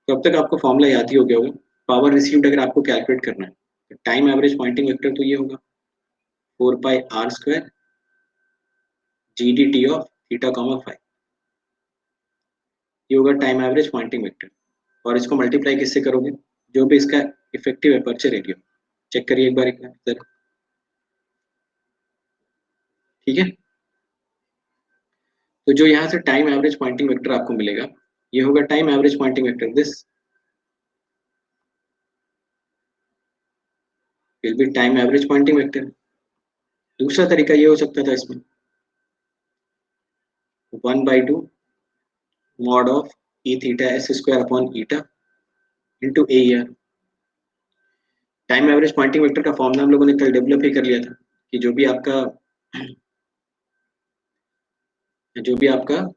तो अब तक आपको फॉर्मूला याद ही हो गया होगा। पावर रिसीव्ड अगर आपको कैलकुलेट करना है तो टाइम एवरेज पॉइंटिंग वेक्टर तो ये होगा 4 pi r square ji D T of theta comma five, ये होगा टाइम एवरेज पॉइंटिंग वेक्टर। और इसको मल्टीप्लाई किससे करोगे? जो भी इसका इफेक्टिव एपर्चर एरिया, चेक करिए एक बार जरा। ठीक है, तो जो यहाँ से टाइम एवरेज पॉइंटिंग वेक्टर आपको मिलेगा ये होगा time average Poynting vector, this will be time average Poynting vector. दूसरा तरीका ये हो सकता था इसमें 1/2 mod of E theta S square upon eta into A R. Time average Poynting vector का फॉर्मूला हम लोगों ने कल डेवलप ही कर लिया था कि जो भी आपका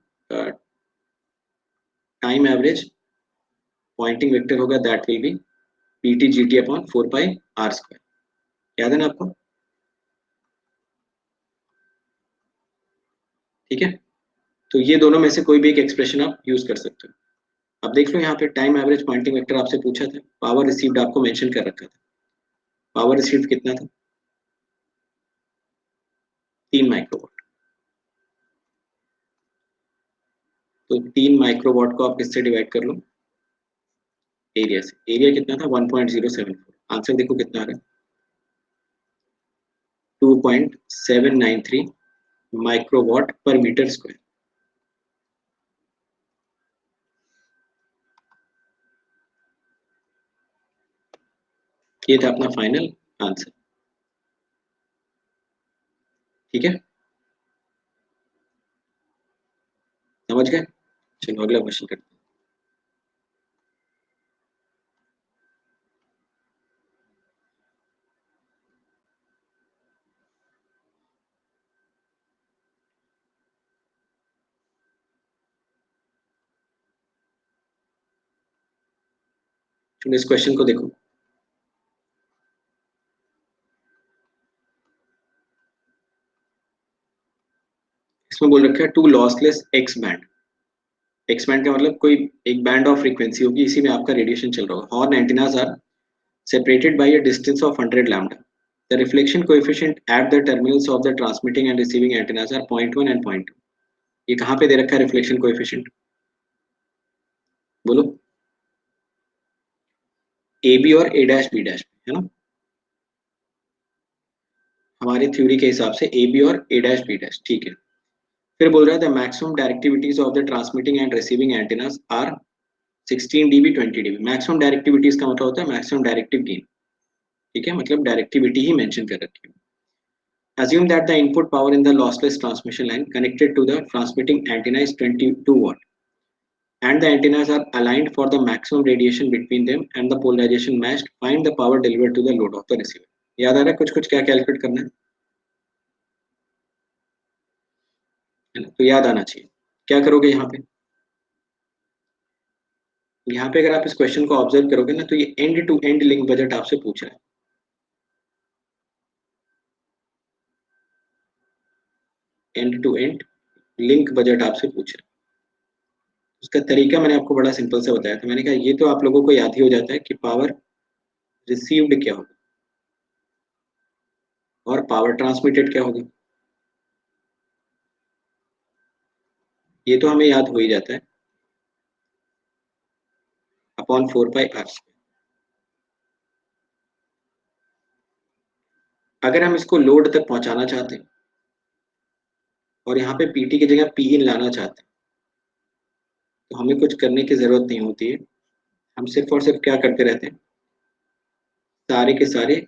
टाइम एवरेज पॉइंटिंग वेक्टर होगा that will be P T G T upon 4 pi r square. याद है ना आपको? ठीक है, तो ये दोनों में से कोई भी एक एक्सप्रेशन आप यूज कर सकते हो। अब देख लो यहाँ पे टाइम एवरेज पॉइंटिंग वेक्टर आपसे पूछा था, पावर रिसीव्ड आपको मेंशन कर रखा था। पावर रिसीव्ड कितना था? 3 माइक्रोवाट। तो 3 माइक्रोवाट को आप किससे डिवाइड कर लो? एरिया से। एरिया कितना था? 1.074। आंसर देखो कितना आ रहा है, 2.793 माइक्रोवाट पर मीटर स्क्वायर। ये था अपना फाइनल आंसर। ठीक है, समझ गए? चलो अगला क्वेश्चन करते हैं। चलो इस क्वेश्चन को देखो। इसमें बोल रखा है two lossless X band. X band का मतलब कोई एक बैंड ऑफ फ्रीक्वेंसी होगी, इसी में आपका रेडिएशन चल रहा होगा। Horn antennas are separated by a distance of 100 lambda. The reflection coefficient at the terminals of the transmitting and receiving antennas are 0.1 and 0.2. ये कहाँ पे दे रखा है रिफ्लेक्शन कोएफिशिएंट? बोलो। ए बी और ए डैश बी डैश, है ना? हमारी थ्योरी के हिसाब से ए बी और ए डैश बी डैश, ठीक है। फिर बोल रहा है the maximum directivities of the transmitting and receiving antennas are 16 dB 20 dB. Maximum directivities का मतलब होता है मैक्सिमम डायरेक्टिव गेन, ठीक है, मतलब डायरेक्टिविटी ही मेंशन कर रखी है। Assume that the input power in the lossless transmission line connected to the transmitting antenna is 22 watt and the antennas are aligned for the maximum radiation between them and the polarization matched. Find the power delivered to the load of the receiver. याद आ रहा है कुछ कुछ क्या calculate करना है ना? तो याद आना चाहिए। क्या करोगे यहाँ पे? यहाँ पे अगर आप इस क्वेश्चन को ऑब्जर्व करोगे ना, तो ये end to end link budget आपसे पूछ रहा है। End to end link budget आपसे पूछ रहा है। उसका तरीका मैंने आपको बड़ा सिंपल से बताया था। मैंने कहा ये तो आप लोगों को याद ही हो जाता है कि पावर रिसीव्ड क्या होगा और पावर ट्रांसमिटेड क्या होगा। ये तो हमें याद हो ही जाता है, अपॉन 4 पाई आर। अगर हम इसको लोड तक पहुंचाना चाहते हैं और यहाँ पे पीटी की जगह पी इन लाना चाहते हैं, तो हमें कुछ करने की जरूरत नहीं होती है। हम सिर्फ और सिर्फ क्या करते रहते हैं, सारे के सारे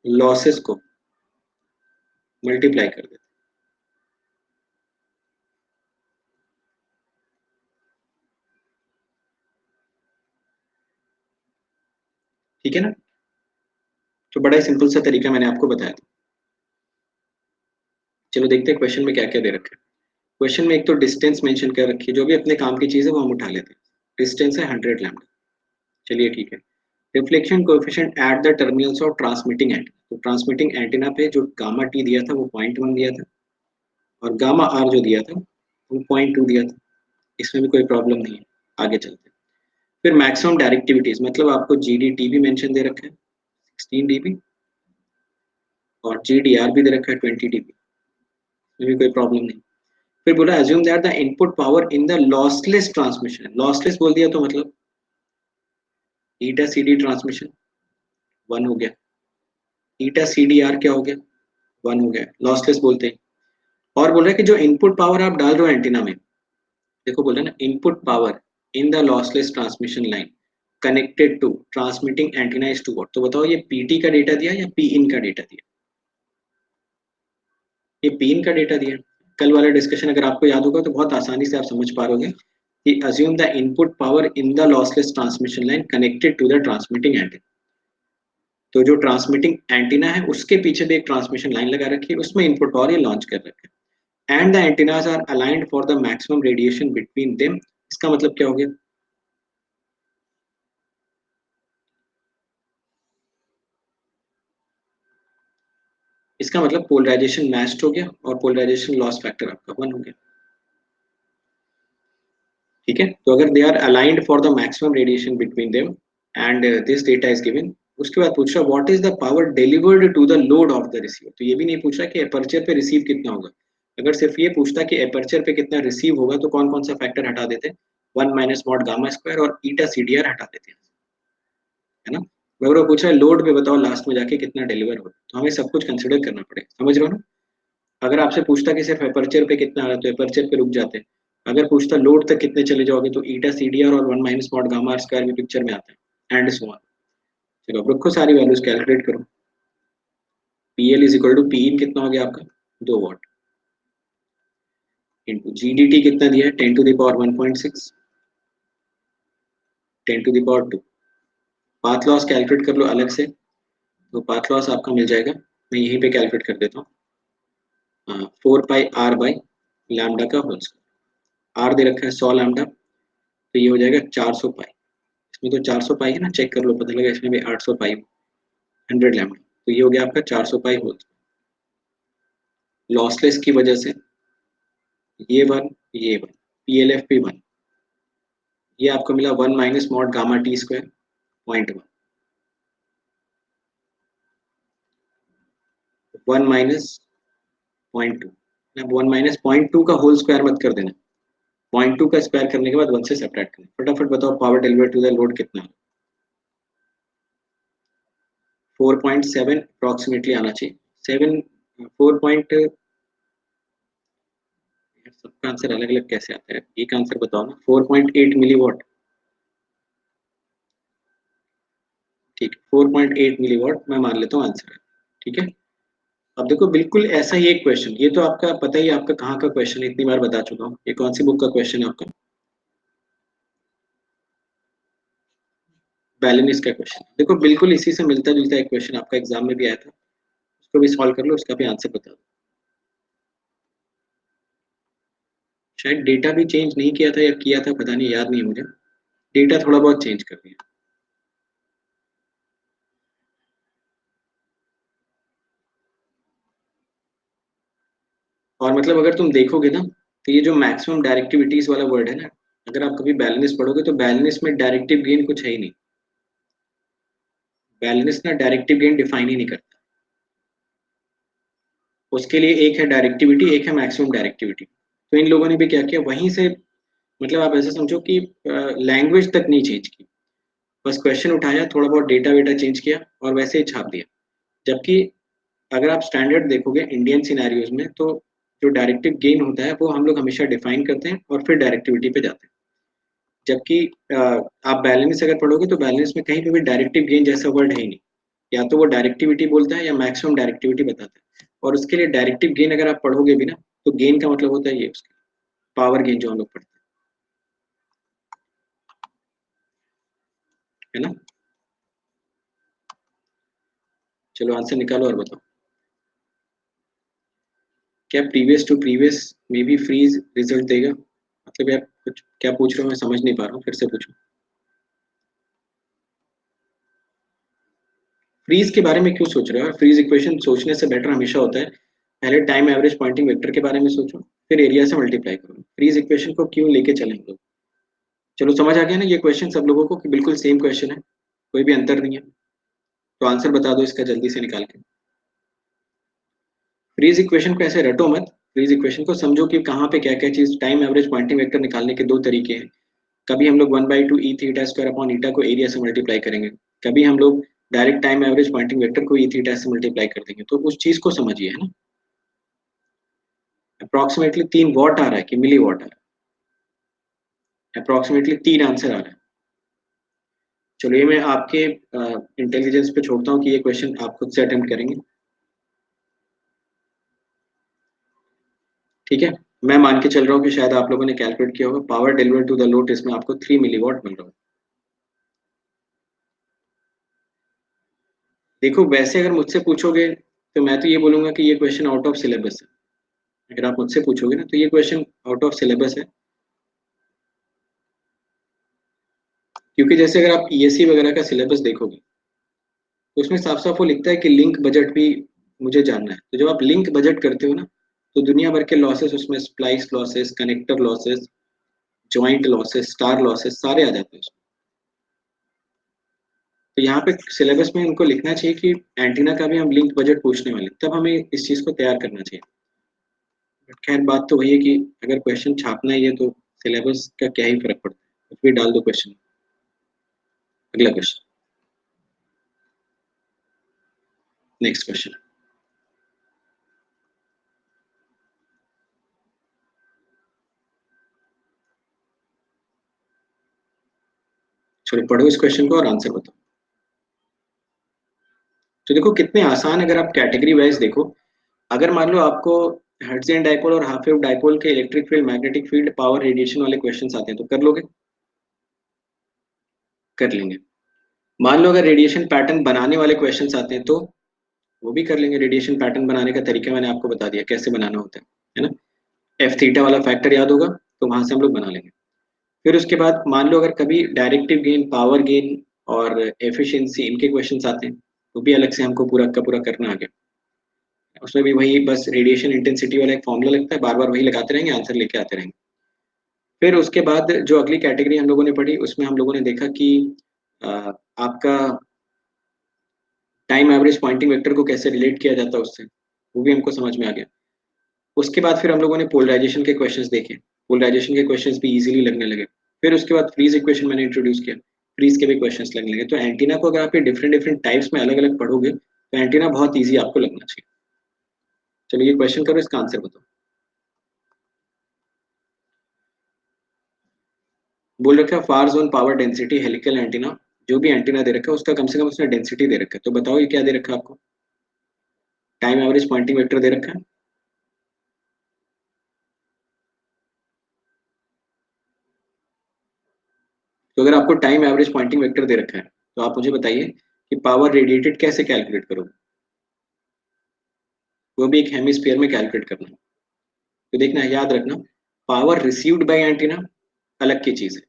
लॉसेस को मल्टीप्लाई कर देते हैं। ठीक है ना? तो बड़ा ही सिंपल सा तरीका मैंने आपको बताया था। चलो देखते हैं क्वेश्चन में क्या क्या दे रखा है। क्वेश्चन में एक तो डिस्टेंस मेंशन कर रखी है, जो भी अपने काम की चीज है वो हम उठा लेते हैं। डिस्टेंस है 100 लैम्डा, चलिए ठीक है। Reflection coefficient at the terminals of transmitting antenna, तो ट्रांसमिटिंग एंटीना पे जो गामा टी दिया था वो 0.1 दिया था और गामा आर जो दिया था वो 0.2 दिया था। इसमें भी कोई प्रॉब्लम नहीं है, आगे चलते हैं। फिर मैक्सिमम डायरेक्टिविटीज, मतलब आपको जी डी टी भी मेंशन दे रखा है 16 डीबी और जी डी आर भी दे रखा है 20 डीबी, इसमें भी कोई प्रॉब्लम नहीं। फिर बोला assume that the input power in the lossless transmission, lossless बोल दिया तो मतलब ईटा सी डी ट्रांसमिशन 1 हो गया, ईटा सी डी आर क्या हो गया 1 हो गया, लॉसलेस बोलते हैं। और बोल रहा है कि जो इनपुट पावर आप डाल रहे हो एंटीना में, देखो बोल रहे हैं ना input power in the lossless transmission line connected to transmitting antenna is two watt. तो बताओ ये पीटी का डेटा दिया या पी इन का डेटा दिया? ये पी इन का डेटा दिया। कल वाला डिस्कशन अगर आपको याद होगा तो बहुत आसानी से आप समझ पाओगे कि assume the input power in the lossless transmission line connected to the transmitting antenna। तो जो ट्रांसमिटिंग एंटीना है उसके पीछे भी एक ट्रांसमिशन लाइन लगा रखी है, उसमें इनपुट पावर ये लॉन्च कर रखे हैं। And the antennas are aligned for the maximum radiation between them. इसका मतलब क्या हो गया? इसका मतलब पोलराइजेशन मैच्ड हो गया और पोलराइजेशन लॉस फैक्टर आपका 1 हो गया। ठीक है, तो अगर they are aligned for the maximum radiation between them and this data is given, उसके बाद पूछ रहा what is the power delivered to the load of the receiver. तो ये भी नहीं पूछ रहा कि एपर्चर पे रिसीव कितना होगा। अगर सिर्फ ये पूछता कि एपर्चर पे कितना रिसीव होगा तो कौन कौन सा फैक्टर हटा देते, 1 माइनस मॉड गामा स्क्वायर और ईटा सी डी आर हटा देते हैं, है ना? अगर वो पूछ रहा है लोड पे बताओ लास्ट में जाके कितना डिलीवर होगा, तो हमें सब कुछ कंसिडर करना पड़ेगा, समझ रहे हो ना? अगर आपसे पूछता कि सिर्फ एपर्चर पे कितना आ रहा है तो एपर्चर पे रुक जाते हैं। अगर पूछता लोड तक कितने चले जाओगे तो ईटा सीडीआर और 1 minus mod gamma R square भी पिक्चर में आता है एंड सो ऑन। चलो अब रखो सारी वैल्यूज कैलकुलेट करो। PL is equal to P in कितना हो गया आपका 2 वाट, इंटू GDT कितना दिया है 10 to the power 1.6, 10 to the power 2। Path loss calculate कर लो अलग से, तो पाथ लॉस आपका मिल जाएगा, मैं यहीं पे कैलकुलेट कर देता हूँ, 4 पाई r बाई लैम्डा का होल स्क्वायर। आर दे रखा है 100 लैम्डा, तो ये हो जाएगा 400 पाई। इसमें तो 400 पाई है ना, चेक कर लो पता लगा, इसमें भी 800 पाई, 100 लैम्डा, तो ये हो गया आपका 400 पाई होल। लॉसलेस की वजह से ये वन, ये वन, PLF भी 1, ये आपको मिला 1 minus mod gamma T square 0.1, 1 minus 0.2। अब 1 माइनस 0.2 का होल स्क्वायर मत कर देना, 0.2 का स्क्वायर करने के बाद 1 से सब्ट्रैक्ट करना। फटाफट बताओ power deliver to the load कितना, 4.7 अप्रोक्सीमेटली आना चाहिए। 7 4 पॉइंट, सबका आंसर अलग अलग कैसे आता है, एक आंसर बताओ ना। 4.8 मिलीवॉट, ठीक है, 4.8 मिलीवॉट मैं मान लेता हूँ आंसर है, ठीक है। अब देखो बिल्कुल ऐसा ही एक क्वेश्चन, ये तो आपका पता ही है, आपका कहाँ का क्वेश्चन है, इतनी बार बता चुका हूँ, ये कौन सी बुक का क्वेश्चन है आपका, बैलेंस का क्वेश्चन। देखो बिल्कुल इसी से मिलता जुलता एक क्वेश्चन आपका एग्जाम में भी आया था, उसको भी सॉल्व कर लो, उसका भी आंसर बता दो। शायद डेटा भी चेंज नहीं किया था या किया था, पता नहीं, याद नहीं है मुझे, डेटा थोड़ा बहुत चेंज कर दिया। और मतलब अगर तुम देखोगे ना, तो ये जो मैक्सिमम डायरेक्टिविटीज वाला वर्ड है ना, अगर आप कभी बैलेंस पढ़ोगे तो बैलेंस में डायरेक्टिव गेन कुछ है ही नहीं। बैलेंस ना डायरेक्टिव गेन डिफाइन ही नहीं करता, उसके लिए एक है डायरेक्टिविटी, एक है मैक्सिमम डायरेक्टिविटी। तो इन लोगों ने भी क्या किया, वहीं से, मतलब आप ऐसे समझो कि लैंग्वेज तक नहीं चेंज की, बस क्वेश्चन उठाया, थोड़ा बहुत डेटा वेटा चेंज किया और वैसे ही छाप दिया। जबकि अगर आप स्टैंडर्ड देखोगे इंडियन सिनेरियोज में, तो जो डायरेक्टिव गेन होता है वो हम लोग हमेशा डिफाइन करते हैं और फिर डायरेक्टिविटी पे जाते हैं। जबकि आप बैलेंस अगर पढ़ोगे तो बैलेंस में कहीं पे भी डायरेक्टिव गेन जैसा वर्ड है ही नहीं, या तो वो डायरेक्टिविटी बोलता है या मैक्सिमम डायरेक्टिविटी बताता है। और उसके लिए डायरेक्टिव गेन अगर आप पढ़ोगे भी ना, तो गेन का मतलब होता है ये उसका पावर गेन जो हम लोग पढ़ते हैं, है ना। चलो आंसर निकालो और बताओ, क्या प्रीवियस टू प्रीवियस में भी फ्रीज रिजल्ट देगा, मतलब यार कुछ क्या पूछ रहे हो, मैं समझ नहीं पा रहा हूँ, फिर से पूछो। फ्रीज के बारे में क्यों सोच रहे हो, फ्रीज इक्वेशन सोचने से बेटर हमेशा होता है पहले टाइम एवरेज पॉइंटिंग वेक्टर के बारे में सोचो, फिर एरिया से मल्टीप्लाई करो। फ्रीज इक्वेशन को क्यों लेके चलें हम लोग। चलो समझ आ गया ना ये क्वेश्चन सब लोगों को कि बिल्कुल सेम क्वेश्चन है, कोई भी अंतर नहीं है। तो आंसर बता दो इसका जल्दी से निकाल के। फ्रीज इक्वेशन को ऐसे रटो मत, फ्रीज इक्वेशन को समझो कि कहाँ पे क्या क्या चीज, टाइम एवरेज पॉइंटिंग वेक्टर निकालने के दो तरीके हैं। कभी हम लोग 1/2 E theta square upon eta को एरिया से मल्टीप्लाई करेंगे, कभी हम लोग direct time average Poynting vector को ई थीटा से मल्टीप्लाई कर देंगे। तो उस चीज को समझिए, है ना। अप्रोक्सीमेटली 3 वॉट आ रहा है कि मिली वॉट आ रहा है, अप्रोक्सीमेटली 3 आंसर आ रहा है। चलिए मैं आपके इंटेलिजेंस पे छोड़ता हूँ कि ये क्वेश्चन आप खुद से अटेम्प्ट करेंगे, ठीक है। मैं मान के चल रहा हूँ कि शायद आप लोगों ने कैलकुलेट किया होगा, power deliver to the load इसमें आपको 3 मिलीवॉट मिल रहा है। देखो वैसे अगर मुझसे पूछोगे तो मैं तो ये बोलूंगा कि ये क्वेश्चन आउट ऑफ सिलेबस है। अगर आप मुझसे पूछोगे ना तो ये क्वेश्चन आउट ऑफ सिलेबस है, क्योंकि जैसे अगर आप PSC वगैरह का सिलेबस देखोगे तो उसमें साफ साफ वो लिखता है कि लिंक बजट भी मुझे जानना है। तो जब आप लिंक बजट करते हो ना, तो दुनिया भर के लॉसेस उसमें, splice losses, connector losses, joint losses, star losses सारे आ जाते हैं उसमें। तो यहाँ पे सिलेबस में उनको लिखना चाहिए कि एंटीना का भी हम लिंक बजट पूछने वाले हैं, तब हमें इस चीज़ को तैयार करना चाहिए। बट खैर बात तो वही है कि अगर क्वेश्चन छापना ही है तो सिलेबस का क्या ही फर्क पड़ता है, कुछ भी डाल दो क्वेश्चन। अगला क्वेश्चन, नेक्स्ट क्वेश्चन। चलो पढ़ो इस क्वेश्चन को और आंसर बताओ। तो देखो कितने आसान, अगर आप कैटेगरी वाइज देखो, अगर मान लो आपको हर्ट्जियन डाइपोल और हाफ वेव डाइपोल के electric field, magnetic field, power, radiation वाले क्वेश्चंस आते हैं, तो कर लोगे? कर लेंगे। मान लो अगर रेडिएशन पैटर्न बनाने वाले क्वेश्चंस आते हैं तो वो भी कर लेंगे। रेडिएशन पैटर्न बनाने का तरीका मैंने आपको बता दिया कैसे बनाना होता है ना? एफ थीटा वाला फैक्टर याद होगा, तो वहां से हम लोग बना लेंगे। फिर उसके बाद मान लो अगर कभी डायरेक्टिव गेन, पावर गेन और एफिशिएंसी इनके क्वेश्चंस आते हैं, तो भी अलग से हमको पूरा का पूरा करना आ गया। उसमें भी वही बस रेडिएशन इंटेंसिटी वाला एक फॉर्मूला लगता है, बार बार वही लगाते रहेंगे, आंसर लेके आते रहेंगे। फिर उसके बाद जो अगली कैटेगरी हम लोगों ने पढ़ी उसमें हम लोगों ने देखा कि अ, आपका टाइम एवरेज पॉइंटिंग वेक्टर को कैसे रिलेट किया जाता है उससे, वो भी हमको समझ में आ गया। उसके बाद फिर हम लोगों ने पोलराइजेशन के क्वेश्चंस देखे, पोलराइजेशन के क्वेश्चंस भी इजीली लगने लगे। फिर उसके बाद फ्रीज इक्वेशन मैंने इंट्रोड्यूस किया, फ्रीज के भी क्वेश्चंस लगने लगे। तो एंटीना को अगर आप डिफरेंट डिफरेंट टाइप्स में अलग अलग पढ़ोगे तो एंटीना बहुत ईजी आपको लगना चाहिए। चलो ये क्वेश्चन करो, इसका आंसर बताओ। बोल रखा है far zone power density helical antenna, जो भी एंटीना दे रखा है उसका कम से कम उसने डेंसिटी दे रखा है, तो बताओ ये क्या दे रखा है आपको? टाइम एवरेज पॉइंटिंग वेक्टर दे रखा है। तो अगर आपको टाइम एवरेज पॉइंटिंग वेक्टर दे रखा है तो आप मुझे बताइए कि पावर रेडिएटेड कैसे कैलकुलेट करोगे? वो भी एक हेमिस्फीयर में कैलकुलेट करना है। तो देखना, याद रखना, पावर रिसीव्ड बाय एंटीना अलग की चीज है।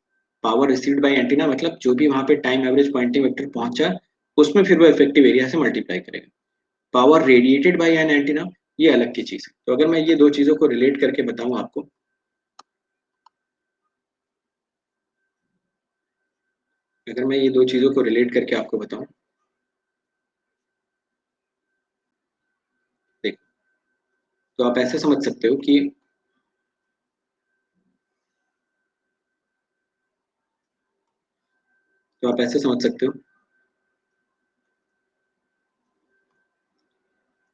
पावर रिसीव्ड बाय एंटीना मतलब जो भी वहां पे टाइम एवरेज पॉइंटिंग वेक्टर पहुंचा उसमें फिर वो इफेक्टिव एरिया से मल्टीप्लाई करेगा। Power radiated by an antenna ये अलग की चीज है। तो अगर मैं ये दो चीजों को रिलेट करके बताऊं आपको, अगर मैं ये दो चीजों को रिलेट करके आपको बताऊं, देखो, तो आप ऐसे समझ सकते हो कि तो आप ऐसे समझ सकते हो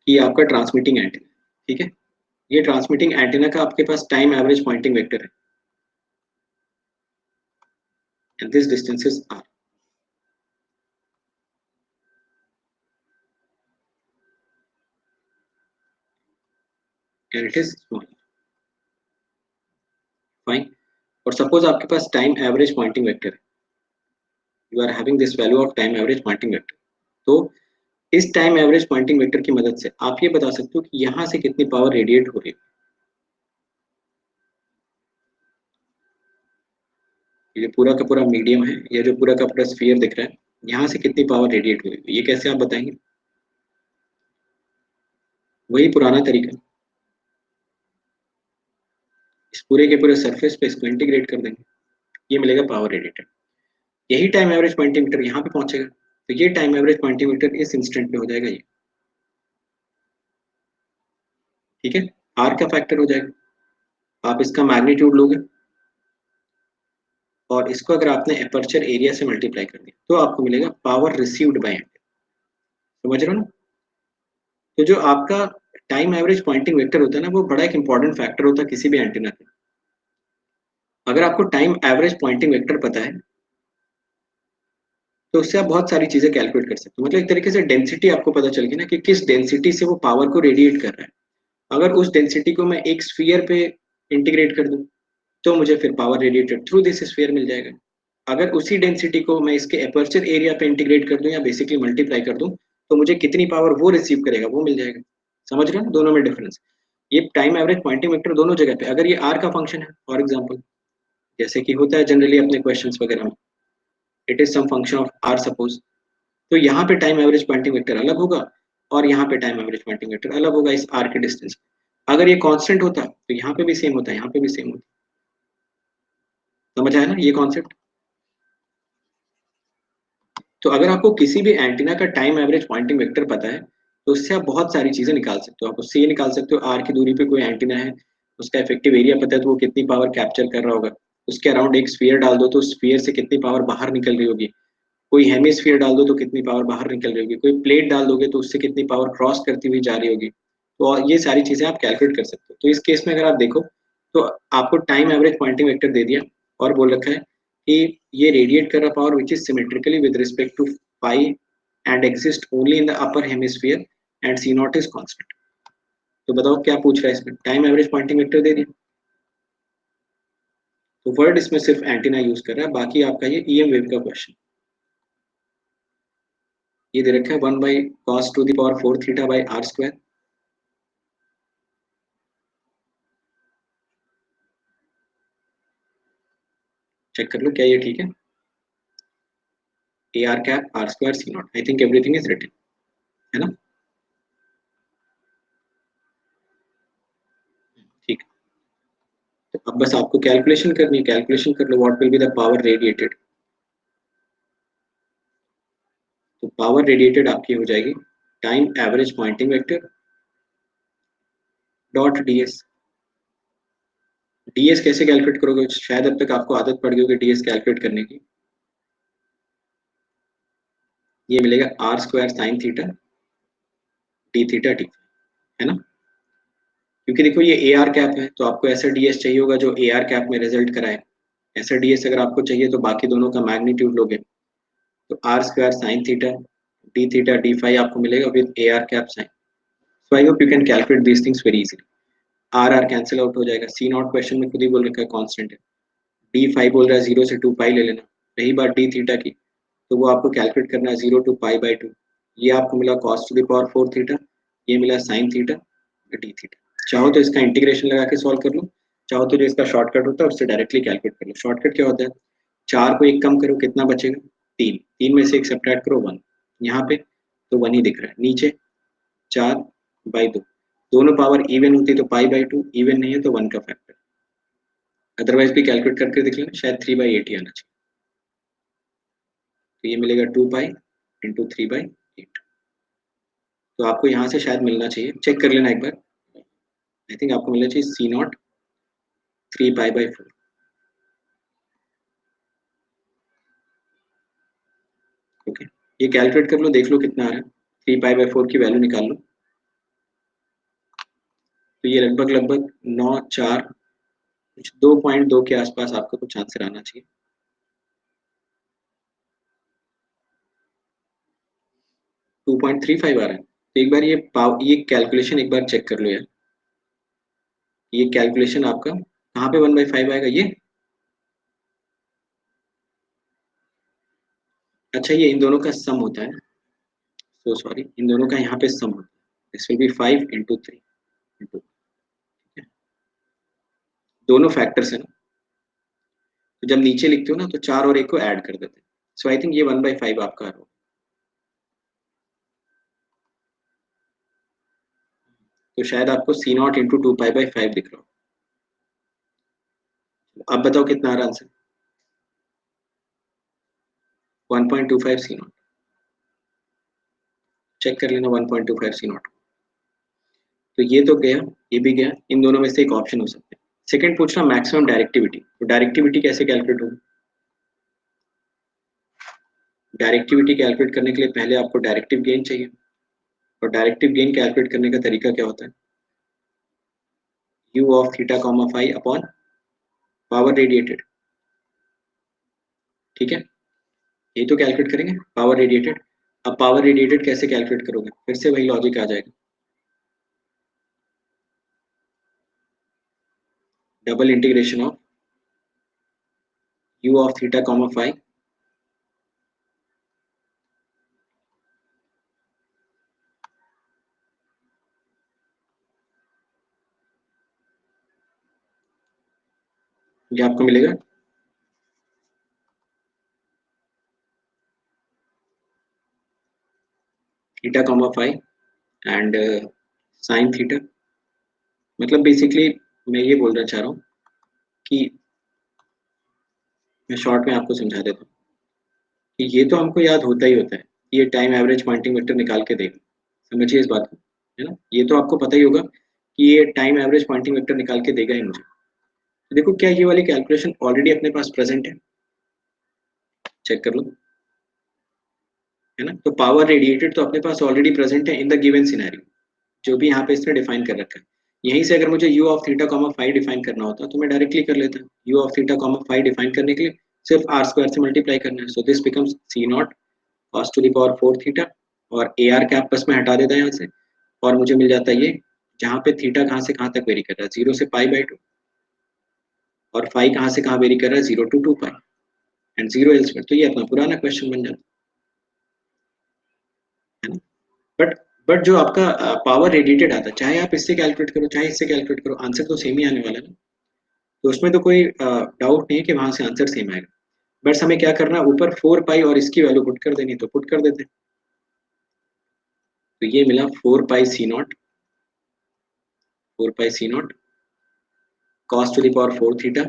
कि ये आपका ट्रांसमिटिंग एंटीना, ठीक है? ये ट्रांसमिटिंग एंटीना का आपके पास टाइम एवरेज पॉइंटिंग वेक्टर है, and this distances are, and it is small, fine. और सपोज आपके पास टाइम एवरेज पॉइंटिंग वेक्टर है, you are having this value of time average Poynting vector. तो इस टाइम एवरेज पॉइंटिंग वेक्टर की मदद से आप ये बता सकते हो कि यहाँ से कितनी पावर रेडिएट हो रही है। ये पूरा का पूरा मीडियम है, ये जो पूरा का पूरा स्फीयर दिख रहा है, यहाँ से कितनी पावर रेडिएट हो रही है, ये कैसे आप बताएंगे? वही पुराना तरीका, इस पूरे के पूरे सरफेस पे इसको इंटीग्रेट कर देंगे, ये मिलेगा पावर रेडिएटेड। यही टाइम एवरेज पॉइंटिंग मीटर यहाँ पे पहुंचेगा, तो ये टाइम एवरेज पॉइंटिंग मीटर इस इंस्टेंट पे हो जाएगा ये, ठीक है? आर का फैक्टर हो जाएगा। आप इसका मैग्नीट्यूड लोगे और इसको अगर आपने एपर्चर एरिया से मल्टीप्लाई कर दिया तो आपको मिलेगा पावर रिसीव्ड बाय एंटीना। समझ रहे हो ना? तो जो आपका टाइम एवरेज पॉइंटिंग वेक्टर होता है ना, वो बड़ा एक इंपॉर्टेंट फैक्टर होता है किसी भी एंटीना का। अगर आपको टाइम एवरेज पॉइंटिंग वेक्टर पता है तो उससे आप बहुत सारी चीजें कैलकुलेट कर सकते हो। मतलब एक तरीके से डेंसिटी आपको पता चल गई ना कि किस डेंसिटी से वो पावर को रेडिएट कर रहा है। अगर उस डेंसिटी को मैं एक स्फीयर पे इंटीग्रेट कर दूं तो मुझे फिर power radiated through this sphere मिल जाएगा। अगर उसी डेंसिटी को मैं इसके एपर्चर एरिया पे इंटीग्रेट कर दूं या बेसिकली मल्टीप्लाई कर दूं तो मुझे कितनी पावर वो रिसीव करेगा वो मिल जाएगा। समझ रहे हो ना दोनों में डिफरेंस? ये टाइम एवरेज पॉइंटिंग वेक्टर दोनों जगह पे, अगर ये आर का फंक्शन है फॉर एग्जांपल, जैसे कि होता है जनरली अपने क्वेश्चंस वगैरह में, it is some function of r suppose, तो यहाँ पे टाइम एवरेज पॉइंटिंग वेक्टर अलग होगा और यहाँ पे टाइम एवरेज पॉइंटिंग वेक्टर अलग होगा इस आर के डिस्टेंस। अगर ये कांस्टेंट होता तो यहाँ पे भी सेम होता, यहाँ पे भी सेम होता। समझ आया ना ये कॉन्सेप्ट? तो अगर आपको किसी भी एंटीना का टाइम एवरेज पॉइंटिंग वेक्टर पता है तो उससे आप बहुत सारी चीजें निकाल सकते हो। आप उससे ये निकाल सकते हो आर की दूरी पे कोई एंटीना है, उसका इफेक्टिव एरिया पता है तो वो कितनी पावर कैप्चर कर रहा होगा। उसके अराउंड एक स्फीयर डाल दो तो स्फीयर से कितनी पावर बाहर निकल रही होगी। कोई हेमिस्फीयर डाल दो तो कितनी पावर बाहर निकल रही होगी। कोई प्लेट डाल दोगे तो उससे कितनी पावर क्रॉस करती हुई जा रही होगी। तो ये सारी चीजें आप कैलकुलेट कर सकते हो। तो इस केस में अगर आप देखो तो आपको टाइम एवरेज पॉइंटिंग वेक्टर दे दिया और बोल रखा है कि ये रेडिएट कर रहा power which is symmetrically with respect to pi and exist only in the upper hemisphere and c naught is constant. तो बताओ क्या पूछ रहा है इसमें, टाइम एवरेज पॉइंटिंग वेक्टर दे दिया, तो वर्ड इसमें सिर्फ एंटीना यूज कर रहा है, बाकी आपका ये ईएम वेव का क्वेश्चन। ये दे रखा है 1/cos⁴ theta by r square. Check कर लो क्या ये ठीक है, a r cap r square c naught, I think everything is written, है ना? ठीक है, तो अब बस आपको कैलकुलेशन करनी है, कैलकुलेशन कर लो what will be the power radiated. तो पावर रेडिएटेड आपकी हो जाएगी time average Poynting vector dot dS. DS कैसे कैलकुलेट करोगे, शायद अब तक आपको आदत पड़ गई होगी डीएस कैलकुलेट करने की। ये मिलेगा r square sine theta d theta d, है ना? क्योंकि देखो ये ए आर कैप है, तो आपको ऐसा डीएस चाहिए होगा जो ए आर कैप में रिजल्ट कराए। ऐसा डीएस अगर आपको चाहिए तो बाकी दोनों का मैग्नीट्यूड लोगे, तो r square sine theta d phi आपको मिलेगा with a r cap sine. So I hope you can calculate these things very easily. R r cancel out हो जाएगा, सी नॉट क्वेश्चन में खुद ही बोल रखा है कांस्टेंट है, डी फाई बोल रहा है 0 से 2 पाई ले लेना। रही बात डी थीटा की, तो वो आपको कैलकुलेट करना है 0 to पाई/2। ये आपको मिला cos⁴ थीटा, ये मिला साइन थीटा डी थीटा। चाहो तो इसका इंटीग्रेशन लगा के सॉल्व कर लो, चाहो तो जो इसका शॉर्टकट होता है उससे डायरेक्टली कैलकुलेट कर लो। शॉर्टकट क्या होता है, 4 को 1 कम करो कितना बचेगा, 3, 3 में से 1 सब्ट्रैक्ट करो 1, यहाँ पे तो 1 ही दिख रहा है, नीचे 4/2, दोनों पावर इवन होती तो पाई/2, इवन नहीं है तो 1 का फैक्टर। अदरवाइज भी कैलकुलेट करके देख लेना, शायद 3/8 ही आना चाहिए। तो ये मिलेगा 2 पाई इंटू 3/8। तो आपको यहाँ से शायद मिलना चाहिए, चेक कर लेना एक बार, आई थिंक आपको मिलना चाहिए सी नॉट 3 पाई/4। ओके, ये कैलकुलेट कर लो, देख लो कितना आ रहा है, 3 पाई/4 की वैल्यू निकाल लो। तो ये लगभग लगभग 9, 4, कुछ 2.2 के आसपास आपको कुछ आंसर आना चाहिए। 2.35 आ रहा है, तो एक बार ये कैलकुलेशन एक बार चेक कर लो यार। ये कैलकुलेशन आपका कहाँ पे 1/5 आएगा ये, अच्छा ये इन दोनों का सम होता है, सो सॉरी, इन दोनों का यहाँ पे सम होता है, this will B 5 into 3 into, दोनों फैक्टर्स है ना, तो जब नीचे लिखते हो ना तो 4 और 1 को ऐड कर देते हैं। सो आई थिंक ये 1/5 आपका हो, तो शायद आपको सी नॉट इंटू 2 पाई/5 दिख रहा हो। अब बताओ कितना आ रहा आंसर, 1.25 सी नॉट। चेक कर लेना 1.25 सी नॉट। तो ये तो गया, ये भी गया, इन दोनों में से एक ऑप्शन हो सकता है। सेकंड पूछना मैक्सिमम डायरेक्टिविटी, तो डायरेक्टिविटी कैसे कैलकुलेट होगी, डायरेक्टिविटी कैलकुलेट करने के लिए पहले आपको डायरेक्टिव गेन चाहिए, और डायरेक्टिव गेन कैलकुलेट करने का तरीका क्या होता है, u of theta comma phi upon power radiated. ठीक है, ये तो कैलकुलेट करेंगे पावर रेडिएटेड। अब पावर रेडिएटेड कैसे कैलकुलेट करोगे, फिर से वही लॉजिक आ जाएगा, double integration of u of theta comma phi ये आपको मिलेगा theta comma phi and sine theta. मतलब बेसिकली मैं ये बोलना चाह रहा हूँ कि मैं शॉर्ट में आपको समझा देता हूँ कि ये तो हमको याद होता ही होता है, ये टाइम एवरेज पॉइंटिंग वेक्टर निकाल के देगा, समझिए इस बात को, है ना? ये तो आपको पता ही होगा कि ये टाइम एवरेज पॉइंटिंग वेक्टर निकाल के देगा ही मुझे। तो देखो क्या ये वाली कैलकुलेशन ऑलरेडी अपने पास प्रेजेंट है, चेक कर लो, है ना? तो पावर रेडिएटेड तो अपने पास ऑलरेडी प्रेजेंट है इन द गिवन सिनेरियो, जो भी यहाँ पे इसने डिफाइन कर रखा है। यहीं से अगर मुझे u of theta comma phi define करना होता तो मैं डायरेक्टली कर लेता, u of theta comma phi define करने के लिए सिर्फ आर स्क्वायर से मल्टीप्लाई करना है, so this becomes c naught cos⁴ theta, और ए आर कैप बस में हटा देता है यहाँ से, और मुझे मिल जाता है ये जहाँ पे थीटा कहाँ से कहाँ तक वेरी कर रहा है, 0 से π/2, और फाई कहाँ से कहाँ वेरी कर रहा है, 0 to 2π एंड 0 एल्सवेयर। तो ये अपना पुराना क्वेश्चन बन जाता है ना। बट बट जो आपका पावर रेडिएटेड आता है, चाहे आप इससे कैलकुलेट करो चाहे इससे कैलकुलेट करो, आंसर तो सेम ही आने वाला है ना। तो उसमें तो कोई डाउट नहीं है कि वहां से आंसर सेम आएगा। बस हमें क्या करना है, ऊपर 4π और इसकी वैल्यू पुट कर देनी, तो पुट कर देते हैं। तो ये मिला 4π/c0, 4π/c0 cos to the power 4 theta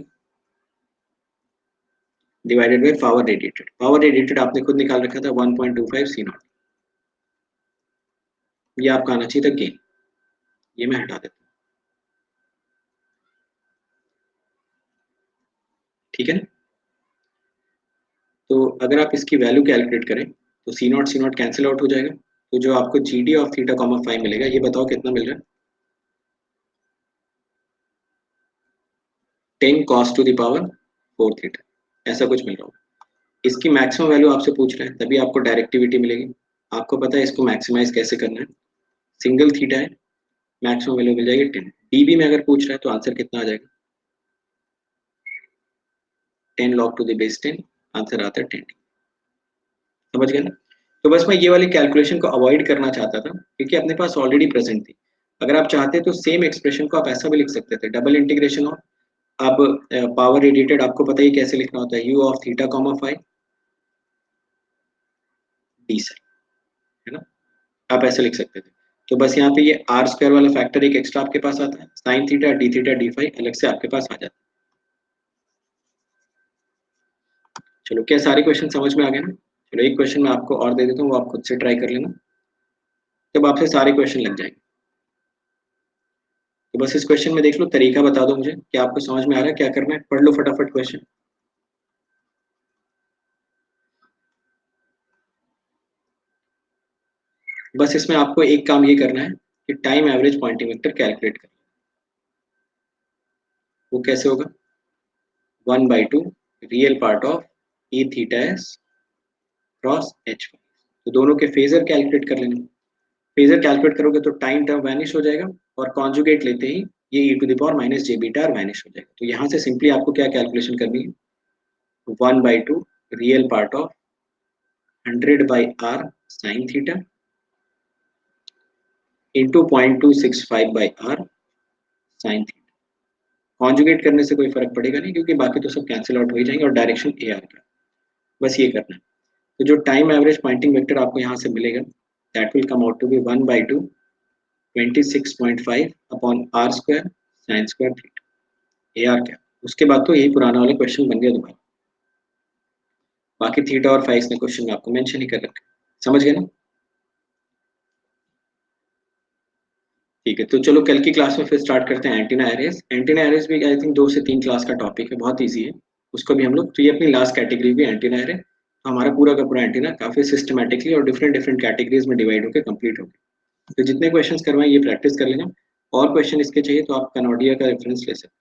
divided by power radiated. Power radiated आपने खुद निकाल रखा था 1.25 c0। ये आपका आना चाहिए था गेन, ये मैं हटा देता हूँ, ठीक है ना। तो अगर आप इसकी वैल्यू कैलकुलेट करें तो c0 कैंसिल आउट हो जाएगा। तो जो आपको GD of theta comma five मिलेगा, ये बताओ कितना मिल रहा है, 10 cos to the power 4 theta, ऐसा कुछ मिल रहा होगा। इसकी मैक्सिमम वैल्यू आपसे पूछ रहे हैं, तभी आपको डायरेक्टिविटी मिलेगी। आपको पता है इसको मैक्सिमाइज कैसे करना है, सिंगल थीटा है, मैक्सिमम वैल्यू मिल जाएगी 10। डीबी में अगर पूछ रहा है तो आंसर कितना आ जाएगा, 10 log to the base 10, answer आता है 10। समझ गए ना। तो बस मैं ये वाली कैलकुलेशन को अवॉइड करना चाहता था क्योंकि अपने पास ऑलरेडी प्रेजेंट थी। अगर आप चाहते तो सेम एक्सप्रेशन को आप ऐसा भी लिख सकते थे, डबल इंटीग्रेशन ऑफ, अब पावर रेडिएटेड आपको पता ही कैसे लिखना होता है, u of theta comma five D से, है ना। आप ऐसे लिख सकते थे। तो बस यहाँ पे ये आर स्क्वायर वाला फैक्टर एक एक्स्ट्रा आपके पास आता है, साइन थीटा डी फाइव अलग से आपके पास आ जाता है। चलो क्या सारे क्वेश्चन समझ में आ गए ना। चलो एक क्वेश्चन मैं आपको और दे देता हूँ, वो आप खुद से ट्राई कर लेना, तब आपसे सारे क्वेश्चन लग जाएंगे। तो बस इस क्वेश्चन में देख लो, तरीका बता दो मुझे, क्या आपको समझ में आ रहा है, क्या करना है, पढ़ लो फटाफट क्वेश्चन। बस इसमें आपको एक काम ये करना है कि time average Poynting vector calculate करना। वो कैसे होगा, 1/2 real part of E theta S cross H. तो दोनों के फेजर कैलकुलेट कर लेना। फेजर कैलकुलेट करोगे तो टाइम टर्म वैनिश हो जाएगा, और कॉन्जुगेट लेते ही ये E to the power minus J beta R vanish हो जाएगा। तो यहाँ से सिंपली आपको क्या कैलकुलेशन करनी है, 1/2 real part of 100/r sine theta into 0.265/r sine theta. Conjugate करने से कोई फर्क पड़ेगा नहीं क्योंकि बाकी तो सब कैंसिल आउट हो ही जाएंगे, और डायरेक्शन ए आर का, बस ये करना है। तो जो टाइम एवरेज पॉइंटिंग वेक्टर आपको यहाँ से मिलेगा, that will come out to be 1/2 26.5 upon r square sine square theta, a r क्या। उसके बाद तो यही पुराना वाला क्वेश्चन बन गया दोबारा। बाकी थीटा और फाइव ने क्वेश्चन में आपको मेंशन ही कर रखा है। समझ गए ना। ठीक है, तो चलो कल की क्लास में फिर स्टार्ट करते हैं एंटीना एरेज। एंटीना एरेज भी आई थिंक 2 से 3 क्लास का टॉपिक है, बहुत ईजी है। उसको भी हम लोग, तो ये अपनी लास्ट कैटेगरी भी एंटीना एरे, तो हमारा पूरा का पूरा एंटीना काफी सिस्टमेटिकली और डिफरेंट डिफरेंट कैटेगरीज में डिवाइड होकर कंप्लीट हो गया। तो जितने क्वेश्चन करवाएं ये प्रैक्टिस कर लेना। और क्वेश्चन इसके चाहिए तो आप कनोडिया का रेफरेंस ले सकते हैं,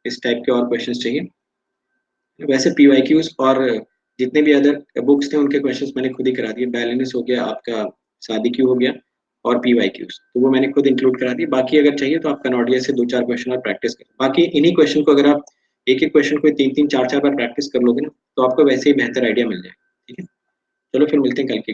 इस टाइप के और क्वेश्चन चाहिए। वैसे पीवाईक्यूज और जितने भी अदर बुक्स थे उनके क्वेश्चंस मैंने खुद ही करा दिए। बैलेंस हो गया आपका, शादी क्यू हो गया, और पीवाईक्यूज तो वो मैंने खुद इंक्लूड करा दिए। बाकी अगर चाहिए तो आप कनोडिया से 2-4 क्वेश्चन और प्रैक्टिस करें। बाकी इन्हीं क्वेश्चन को अगर आप एक एक क्वेश्चन को 3-3 4-4 बार प्रैक्टिस कर लोगे ना, तो आपको वैसे ही बेहतर आइडिया मिल जाएगा। ठीक है, चलो फिर मिलते हैं कल की